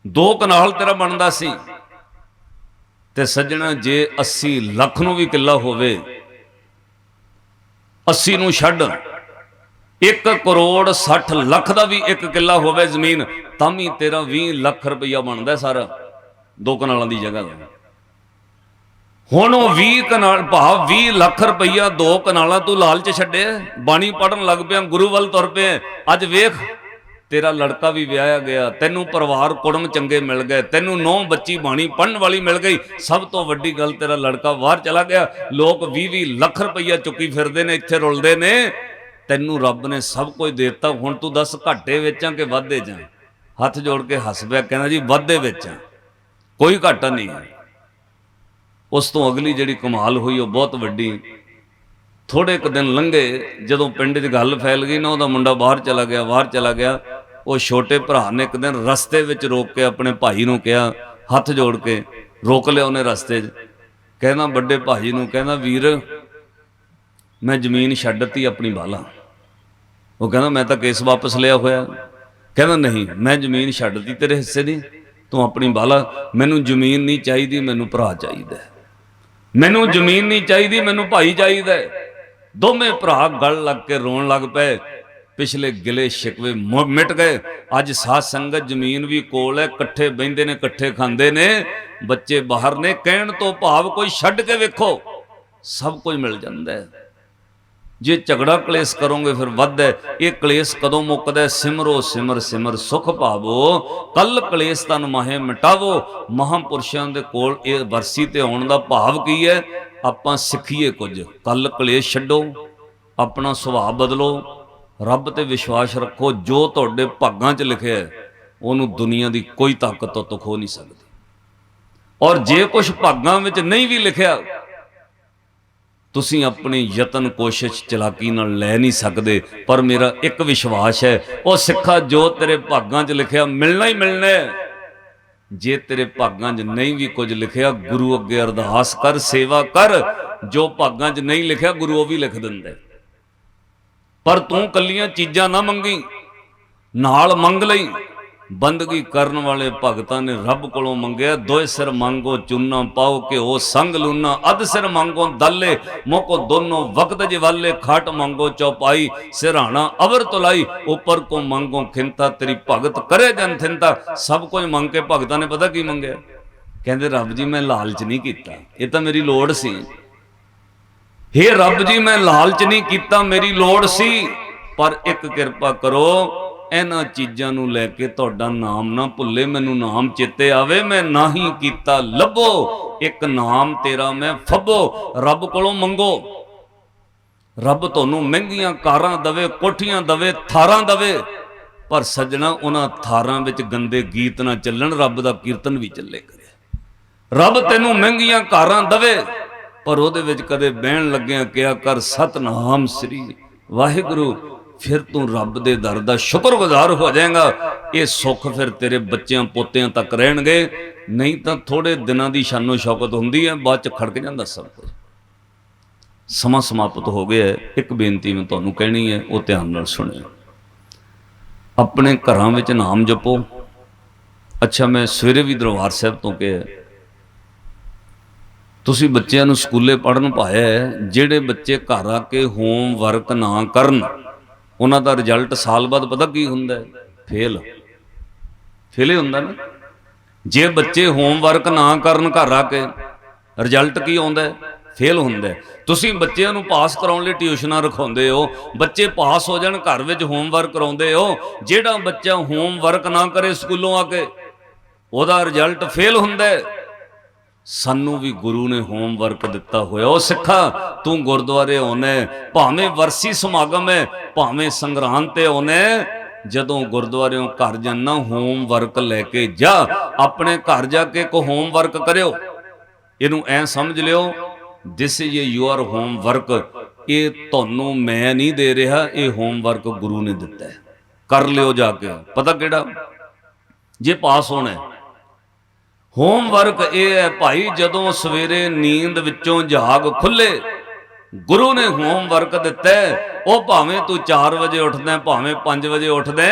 2 ਕਨਾਲ ਤੇਰਾ ਬਣਦਾ ਸੀ। ਤੇ ਸੱਜਣਾ ਜੇ 80 ਲੱਖ ਨੂੰ ਵੀ ਕਿੱਲਾ ਹੋਵੇ, 80 ਨੂੰ ਛੱਡ 1 ਕਰੋੜ 60 ਲੱਖ ਦਾ ਵੀ 1 ਕਿੱਲਾ ਹੋਵੇ ਜ਼ਮੀਨ, ਤਾਂ ਵੀ ਤੇਰਾ 20 ਲੱਖ ਰੁਪਈਆ ਬਣਦਾ ਸਾਰਾ 2 ਕਨਾਲਾਂ ਦੀ ਜਗ੍ਹਾ ਦਾ। ਹੁਣ ਉਹ 20 ਕਨਾਲ ਭਾਵ 20 ਲੱਖ ਰੁਪਈਆ 2 ਕਨਾਲਾਂ ਤੂੰ ਲਾਲਚ ਛੱਡਿਆ, ਬਾਣੀ ਪੜਨ ਲੱਗ ਪਿਆ, ਗੁਰੂ ਵੱਲ ਤੁਰ ਪਿਆ। ਅੱਜ ਵੇਖ ਤੇਰਾ ਲੜਕਾ ਵੀ ਵਿਆਹਿਆ ਗਿਆ, ਤੈਨੂੰ ਪਰਿਵਾਰ ਕੁੜਮ ਚੰਗੇ ਮਿਲ ਗਏ, ਤੈਨੂੰ 9 ਬੱਚੀ ਬਾਣੀ ਪੜਨ ਵਾਲੀ ਮਿਲ ਗਈ। ਸਭ ਤੋਂ ਵੱਡੀ ਗੱਲ ਤੇਰਾ ਲੜਕਾ ਬਾਹਰ ਚਲਾ ਗਿਆ। ਲੋਕ 20-20 ਲੱਖ ਰੁਪਈਆ ਚੁੱਕੀ ਫਿਰਦੇ ਨੇ, ਇੱਥੇ ਰੁਲਦੇ ਨੇ। ਤੈਨੂੰ ਰੱਬ ਨੇ ਸਭ ਕੁਝ ਦੇ ਦਿੱਤਾ, ਹੁਣ ਤੂੰ ਦੱਸ ਘਾਟੇ ਵਿੱਚ ਆ ਕਿ ਵਾਧੇ 'ਚ? ਹੱਥ ਜੋੜ ਕੇ ਹੱਸ ਪਿਆ, ਕਹਿੰਦਾ ਜੀ ਵਾਧੇ ਵਿੱਚ ਆ, ਕੋਈ ਘਾਟਾ ਨਹੀਂ ਹੈ। ਉਸ ਤੋਂ ਅਗਲੀ ਜਿਹੜੀ ਕਮਾਲ ਹੋਈ ਉਹ ਬਹੁਤ ਵੱਡੀ। ਥੋੜੇ ਕੁ ਦਿਨ ਲੰਘੇ, ਜਦੋਂ ਪਿੰਡ 'ਚ ਗੱਲ ਫੈਲ ਗਈ ਨਾ, ਉਹਦਾ ਮੁੰਡਾ ਬਾਹਰ ਚਲਾ ਗਿਆ। ਉਹ ਛੋਟੇ ਭਰਾ ਨੇ ਇੱਕ ਦਿਨ ਰਸਤੇ ਵਿੱਚ ਰੋਕ ਕੇ ਆਪਣੇ ਭਾਈ ਨੂੰ ਕਿਹਾ, ਹੱਥ ਜੋੜ ਕੇ ਰੋਕ ਲਿਆ ਉਹਨੇ ਰਸਤੇ 'ਚ। ਕਹਿੰਦਾ ਵੱਡੇ ਭਾਈ ਨੂੰ, ਕਹਿੰਦਾ ਵੀਰ ਮੈਂ ਜ਼ਮੀਨ ਛੱਡ ਦਿੱਤੀ ਆਪਣੀ ਬਾਲਾ। ਉਹ ਕਹਿੰਦਾ ਮੈਂ ਤਾਂ ਕੇਸ ਵਾਪਸ ਲਿਆ ਹੋਇਆ। ਕਹਿੰਦਾ ਨਹੀਂ, ਮੈਂ ਜ਼ਮੀਨ ਛੱਡ ਦਿੱਤੀ, ਤੇਰੇ ਹਿੱਸੇ ਦੀ, ਤੂੰ ਆਪਣੀ ਬਾਲਾ। ਮੈਨੂੰ ਜ਼ਮੀਨ ਨਹੀਂ ਚਾਹੀਦੀ, ਮੈਨੂੰ ਭਰਾ ਚਾਹੀਦਾ। ਮੈਨੂੰ ਜ਼ਮੀਨ ਨਹੀਂ ਚਾਹੀਦੀ, ਮੈਨੂੰ ਭਾਈ ਚਾਹੀਦਾ। ਦੋਵੇਂ ਭਰਾ ਗਲ ਲੱਗ ਕੇ ਰੋਣ ਲੱਗ ਪਏ। ਪਿਛਲੇ ਗਿਲੇ ਸ਼ਿਕਵੇ ਮਿਟ ਗਏ। ਅੱਜ ਸਾਧ ਸੰਗਤ, ਜ਼ਮੀਨ ਵੀ ਕੋਲ ਹੈ, ਇਕੱਠੇ ਬਹਿੰਦੇ ਨੇ, ਇਕੱਠੇ ਖਾਂਦੇ ਨੇ, ਬੱਚੇ ਬਾਹਰ ਨੇ। ਕਹਿਣ ਤੋਂ ਭਾਵ ਕੋਈ ਛੱਡ ਕੇ ਵੇਖੋ, ਸਭ ਕੁਝ ਮਿਲ ਜਾਂਦਾ ਹੈ। ਜੇ ਝਗੜਾ ਕਲੇਸ਼ ਕਰੋਗੇ ਫਿਰ ਵੱਧ ਹੈ। ਇਹ ਕਲੇਸ਼ ਕਦੋਂ ਮੁੱਕਦਾ? ਸਿਮਰੋ ਸਿਮਰ ਸਿਮਰ ਸੁਖ ਪਾਵੋ, ਕੱਲ ਕਲੇਸ਼ ਤਨ ਮਾਹੇ ਮਿਟਾਵੋ। ਮਹਾਂਪੁਰਸ਼ਾਂ ਦੇ ਕੋਲ ਇਹ ਵਰਸੀ ਤੇ ਆਉਣ ਦਾ ਭਾਵ ਕੀ ਹੈ? ਆਪਾਂ ਸਿੱਖੀਏ ਕੁਝ। ਕੱਲ ਕਲੇਸ਼ ਛੱਡੋ, ਆਪਣਾ ਸੁਭਾਅ ਬਦਲੋ, ਰੱਬ ਤੇ ਵਿਸ਼ਵਾਸ ਰੱਖੋ। ਜੋ ਤੁਹਾਡੇ ਭਾਗਾਂ 'ਚ ਲਿਖਿਆ ਹੈ ਉਹਨੂੰ ਦੁਨੀਆ ਦੀ ਕੋਈ ਤਾਕਤ ਤੋਂ ਖੋ ਨਹੀਂ ਸਕਦੀ। ਔਰ ਜੇ ਕੁਝ ਭਾਗਾਂ ਵਿੱਚ ਨਹੀਂ ਵੀ ਲਿਖਿਆ, ਤੁਸੀਂ ਆਪਣੀ ਯਤਨ ਕੋਸ਼ਿਸ਼ ਚਲਾਕੀ ਨਾਲ ਲੈ ਨਹੀਂ ਸਕਦੇ। ਪਰ ਮੇਰਾ ਇੱਕ ਵਿਸ਼ਵਾਸ ਹੈ, ਉਹ ਸਿੱਖਾ ਜੋ ਤੇਰੇ ਭਾਗਾਂ 'ਚ ਲਿਖਿਆ ਮਿਲਣਾ ਹੀ ਮਿਲਣਾ ਹੈ। ਜੇ ਤੇਰੇ ਭਾਗਾਂ 'ਚ ਨਹੀਂ ਵੀ ਕੁਝ ਲਿਖਿਆ, ਗੁਰੂ ਅੱਗੇ ਅਰਦਾਸ ਕਰ, ਸੇਵਾ ਕਰ। ਜੋ ਭਾਗਾਂ 'ਚ ਨਹੀਂ ਲਿਖਿਆ ਗੁਰੂ ਉਹ ਵੀ ਲਿਖ ਦਿੰਦਾ। ਪਰ ਤੂੰ ਕੱਲੀਆਂ ਚੀਜ਼ਾਂ ਨਾ ਮੰਗੀ, ਨਾਲ ਮੰਗ ਲਈ। ਬੰਦਗੀ ਕਰਨ ਵਾਲੇ ਭਗਤਾਂ ਨੇ ਰੱਬ ਕੋਲੋਂ ਮੰਗਿਆ, ਦੋਏ ਸਿਰ ਮੰਗੋ ਚੂਨਾ ਪਾਓ ਕਿ ਉਹ ਸੰਗ ਲੂਨਾ, ਅੱਧ ਸਿਰ ਮੰਗੋ ਦੱਲੇ ਮੋਕੋ ਦੋਨੋਂ ਵਕਤ ਜਵਾਲੇ, ਖਾਟ ਮੰਗੋ ਚੌਪਾਈ ਸਿਰਹਾਣਾ ਅਵਰ ਤੁਲਾਈ, ਉੱਪਰ ਕੋ ਮੰਗੋ ਖਿੰਤਾ ਤੇਰੀ ਭਗਤ ਕਰੇ ਜਨ ਥਿੰਤਾ। ਸਭ ਕੁਝ ਮੰਗ ਕੇ ਭਗਤਾਂ ਨੇ ਪਤਾ ਕੀ ਮੰਗਿਆ? ਕਹਿੰਦੇ ਰੱਬ ਜੀ ਮੈਂ ਲਾਲਚ ਨਹੀਂ ਕੀਤਾ, ਇਹ ਤਾਂ ਮੇਰੀ ਲੋੜ ਸੀ। ਹੇ ਰੱਬ ਜੀ ਮੈਂ ਲਾਲਚ ਨਹੀਂ ਕੀਤਾ, ਮੇਰੀ ਲੋੜ ਸੀ। ਪਰ ਇੱਕ ਕਿਰਪਾ ਕਰੋ, ਇਹਨਾਂ ਚੀਜ਼ਾਂ ਨੂੰ ਲੈ ਕੇ ਤੁਹਾਡਾ ਨਾਮ ਨਾ ਭੁੱਲੇ, ਮੈਨੂੰ ਨਾਮ ਚੇਤੇ ਆਵੇ। ਮੈਂ ਨਾਹੀ ਕੀਤਾ ਲੱਭੋ, ਇੱਕ ਨਾਮ ਤੇਰਾ ਮੈਂ ਫੱਬੋ। ਰੱਬ ਕੋਲੋਂ ਮੰਗੋ, ਰੱਬ ਤੁਹਾਨੂੰ ਮਹਿੰਗੀਆਂ ਕਾਰਾਂ ਦਵੇ, ਕੋਠੀਆਂ ਦਵੇ, ਥਾਰਾਂ ਦਵੇ। ਪਰ ਸੱਜਣਾ, ਉਹਨਾਂ ਥਾਰਾਂ ਵਿੱਚ ਗੰਦੇ ਗੀਤ ਨਾ ਚੱਲਣ, ਰੱਬ ਦਾ ਕੀਰਤਨ ਵੀ ਚੱਲੇ ਕਰੇ। ਰੱਬ ਤੈਨੂੰ ਮਹਿੰਗੀਆਂ ਕਾਰਾਂ ਦਵੇ, ਪਰ ਉਹਦੇ ਵਿੱਚ ਕਦੇ ਬਹਿਣ ਲੱਗਿਆ ਕਿਹਾ ਕਰ ਸਤਨਾਮ ਸ੍ਰੀ ਵਾਹਿਗੁਰੂ। ਫਿਰ ਤੂੰ ਰੱਬ ਦੇ ਦਰ ਦਾ ਸ਼ੁਕਰਗੁਜ਼ਾਰ ਹੋ ਜਾਏਗਾ। ਇਹ ਸੁੱਖ ਫਿਰ ਤੇਰੇ ਬੱਚਿਆਂ ਪੋਤਿਆਂ ਤੱਕ ਰਹਿਣਗੇ। ਨਹੀਂ ਤਾਂ ਥੋੜੇ ਦਿਨਾਂ ਦੀ ਸ਼ਾਨੋ ਸ਼ੌਕਤ ਹੁੰਦੀ ਹੈ, ਬਾਅਦ ਚ ਖੜਕ ਜਾਂਦਾ ਸਭ ਕੁਝ। ਸਮਾਂ ਸਮਾਪਤ ਹੋ ਗਿਆ। ਇੱਕ ਬੇਨਤੀ ਮੈਂ ਤੁਹਾਨੂੰ ਕਹਿਣੀ ਹੈ, ਉਹ ਧਿਆਨ ਨਾਲ ਸੁਣਿਓ। ਆਪਣੇ ਘਰਾਂ ਵਿੱਚ ਨਾਮ ਜਪੋ। ਅੱਛਾ, ਮੈਂ ਸਵੇਰੇ ਵੀ ਦਰਬਾਰ ਸਾਹਿਬ ਤੋਂ ਕਿਹਾ, ਤੁਸੀਂ ਬੱਚਿਆਂ ਨੂੰ ਸਕੂਲੇ ਪੜ੍ਹਨ ਪਾਇਆ, ਜਿਹੜੇ ਬੱਚੇ ਘਰ ਆ ਕੇ ਹੋਮਵਰਕ ਨਾ ਕਰਨ, ਉਹਨਾਂ ਦਾ ਰਿਜ਼ਲਟ ਸਾਲ ਬਾਅਦ ਪਤਾ ਕੀ ਹੁੰਦਾ? ਫੇਲ ਹੀ ਹੁੰਦਾ ਨਾ। ਜੇ ਬੱਚੇ ਹੋਮਵਰਕ ਨਾ ਕਰਨ ਘਰ ਆ ਕੇ, ਰਿਜ਼ਲਟ ਕੀ ਆਉਂਦਾ? ਫੇਲ ਹੁੰਦਾ। ਤੁਸੀਂ ਬੱਚਿਆਂ ਨੂੰ ਪਾਸ ਕਰਾਉਣ ਲਈ ਟਿਊਸ਼ਨਾਂ ਰਖਾਉਂਦੇ ਹੋ, ਬੱਚੇ ਪਾਸ ਹੋ ਜਾਣ, ਘਰ ਵਿੱਚ ਹੋਮਵਰਕ ਕਰਾਉਂਦੇ ਹੋ। ਜਿਹੜਾ ਬੱਚਾ ਹੋਮਵਰਕ ਨਾ ਕਰੇ ਸਕੂਲੋਂ ਆ ਕੇ, ਉਹਦਾ ਰਿਜ਼ਲਟ ਫੇਲ ਹੁੰਦਾ। ਸਾਨੂੰ ਵੀ ਗੁਰੂ ਨੇ ਹੋਮਵਰਕ ਦਿੱਤਾ ਹੋਇਆ। ਉਹ ਸਿੱਖਾ, ਤੂੰ ਗੁਰਦੁਆਰੇ ਆਉਣਾ, ਭਾਵੇਂ ਵਰਸੀ ਸਮਾਗਮ ਹੈ, ਭਾਵੇਂ ਸੰਗਰਾਂਦ ਤੇ ਆਉਣਾ, ਜਦੋਂ ਗੁਰਦੁਆਰਿਓਂ ਘਰ ਜਾਣਾ ਹੋਮਵਰਕ ਲੈ ਕੇ ਜਾ। ਆਪਣੇ ਘਰ ਜਾ ਕੇ ਕੋ ਹੋਮਵਰਕ ਕਰਿਓ। ਇਹਨੂੰ ਐ ਸਮਝ ਲਿਓ, ਦਿਸ ਇਜ਼ ਯੂਅਰ ਹੋਮਵਰਕ। ਇਹ ਤੁਹਾਨੂੰ ਮੈਂ ਨਹੀਂ ਦੇ ਰਿਹਾ, ਇਹ ਹੋਮਵਰਕ ਗੁਰੂ ਨੇ ਦਿੱਤਾ ਹੈ, ਕਰ ਲਿਓ ਜਾ ਕੇ। ਪਤਾ ਕਿਹੜਾ? ਜੇ ਪਾਸ ਹੋਣਾ। ਹੋਮਵਰਕ ਇਹ ਹੈ ਭਾਈ, ਜਦੋਂ ਸਵੇਰੇ ਨੀਂਦ ਵਿੱਚੋਂ ਜਾਗ ਖੁੱਲੇ, ਗੁਰੂ ਨੇ ਹੋਮਵਰਕ ਦਿੱਤਾ। ਉਹ ਭਾਵੇਂ ਤੂੰ 4 ਵਜੇ ਉੱਠਦਾ, ਭਾਵੇਂ 5 ਵਜੇ ਉੱਠਦਾ,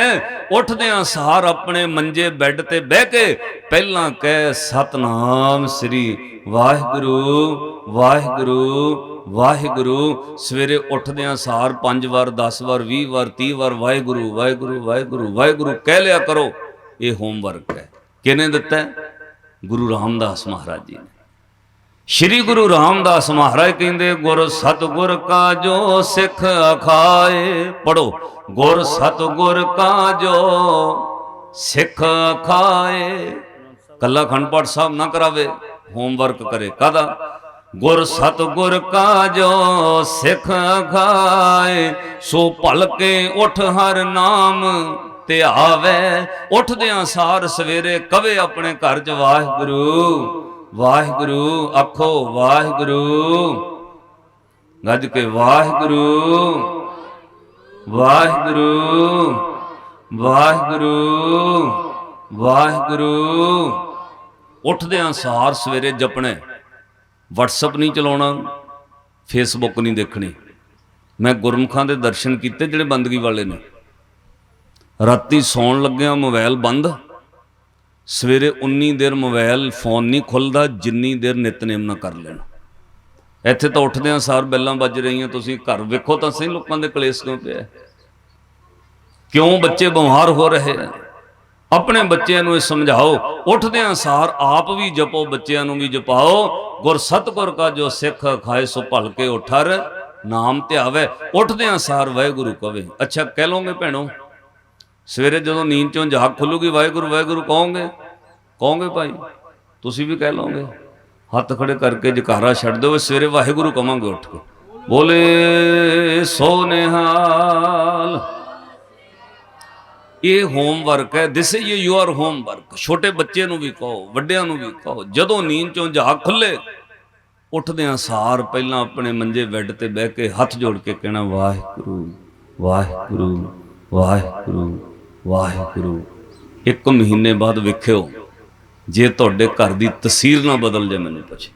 ਉੱਠਦਿਆਂ ਸਾਰ ਆਪਣੇ ਮੰਜੇ ਬੈੱਡ ਤੇ ਬਹਿ ਕੇ ਪਹਿਲਾਂ ਕਹਿ ਸਤਨਾਮ ਸ੍ਰੀ ਵਾਹਿਗੁਰੂ ਵਾਹਿਗੁਰੂ ਵਾਹਿਗੁਰੂ। ਸਵੇਰੇ ਉੱਠਦਿਆਂ ਸਾਰ 5 ਵਾਰ, 10 ਵਾਰ, 20 ਵਾਰ, 30 ਵਾਰ ਵਾਹਿਗੁਰੂ ਵਾਹਿਗੁਰੂ ਵਾਹਿਗੁਰੂ ਵਾਹਿਗੁਰੂ ਕਹਿ ਲਿਆ ਕਰੋ। ਇਹ ਹੋਮਵਰਕ ਹੈ। ਕਿਹਨੇ ਦਿੱਤਾ? ਗੁਰੂ ਰਾਮਦਾਸ ਮਹਾਰਾਜ ਜੀ ਨੇ। श्री गुरु रामदास महाराज कहते गुर सतगुर का जो सिख अखाए, पढ़ो, गुर सतगुर का जो सिख अखाए। कला खंड पाठ साहब ना करावे, होमवर्क करे कादा। गुर सतगुर का जो सिख अखाए, सो भल के उठ हर नाम ते आवे। उठदियां सार सवेरे कवे अपने घर च वाहिगुरू वाहिगुरू, आखो वाहिगुरू, गज के वाहिगुरू वाहिगुरू वाहिगुरू वाहिगुरू। उठदियां सार सवेरे जपने। व्हाट्सअप नहीं चलाउणा, फेसबुक नहीं देखनी। मैं गुरमुखां दे दर्शन कीते जिहड़े बंदगी वाले ने, राती सौण लग्गिया मोबाइल बंद, सवेरे उन्नी देर मोबाइल फोन नहीं खुलता जिन्नी देर नितनेम ना कर लेना। इत्थे तो उठदियां सार बैलां बज रही, तुसीं घर वेखो तो सही लोगों के कलेस क्यों पिया, क्यों बच्चे बीमार हो रहे हैं। अपने बच्चों को समझाओ, उठदियां सार आप भी जपो, बच्चों को भी जपाओ। गुर सतगुर का जो सिख खाए, सो भल के उठर नाम ते आवे। उठदियां सार वाहिगुरू कवे। अच्छा कह लोगे भैनों, सवेरे जो नींद चों जाग खुलूगी वाहिगुरू वाहिगुरू कहोगे? कहोगे भाई, तुसी भी कह लोगे? हथ खड़े करके जकारा छड़ दो, सवेरे वाहिगुरू कहांगे उठ के, बोले सो निहाल। ये होमवर्क है, दिस इज योर होमवर्क। छोटे बच्चे नूं भी कहो, वड्डियां नूं भी कहो, जदों नींद चों जाग खुले, उठदियां सार पहलां अपने मंजे बैड ते बह के हथ जोड़ के कहना वाहिगुरू वाहिगुरू वाहिगुरू वाहिगुरू। एक महीने बाद वेखियो जे तुहाडे घर दी तसीर ना बदल जाए, मैनूं पुछ।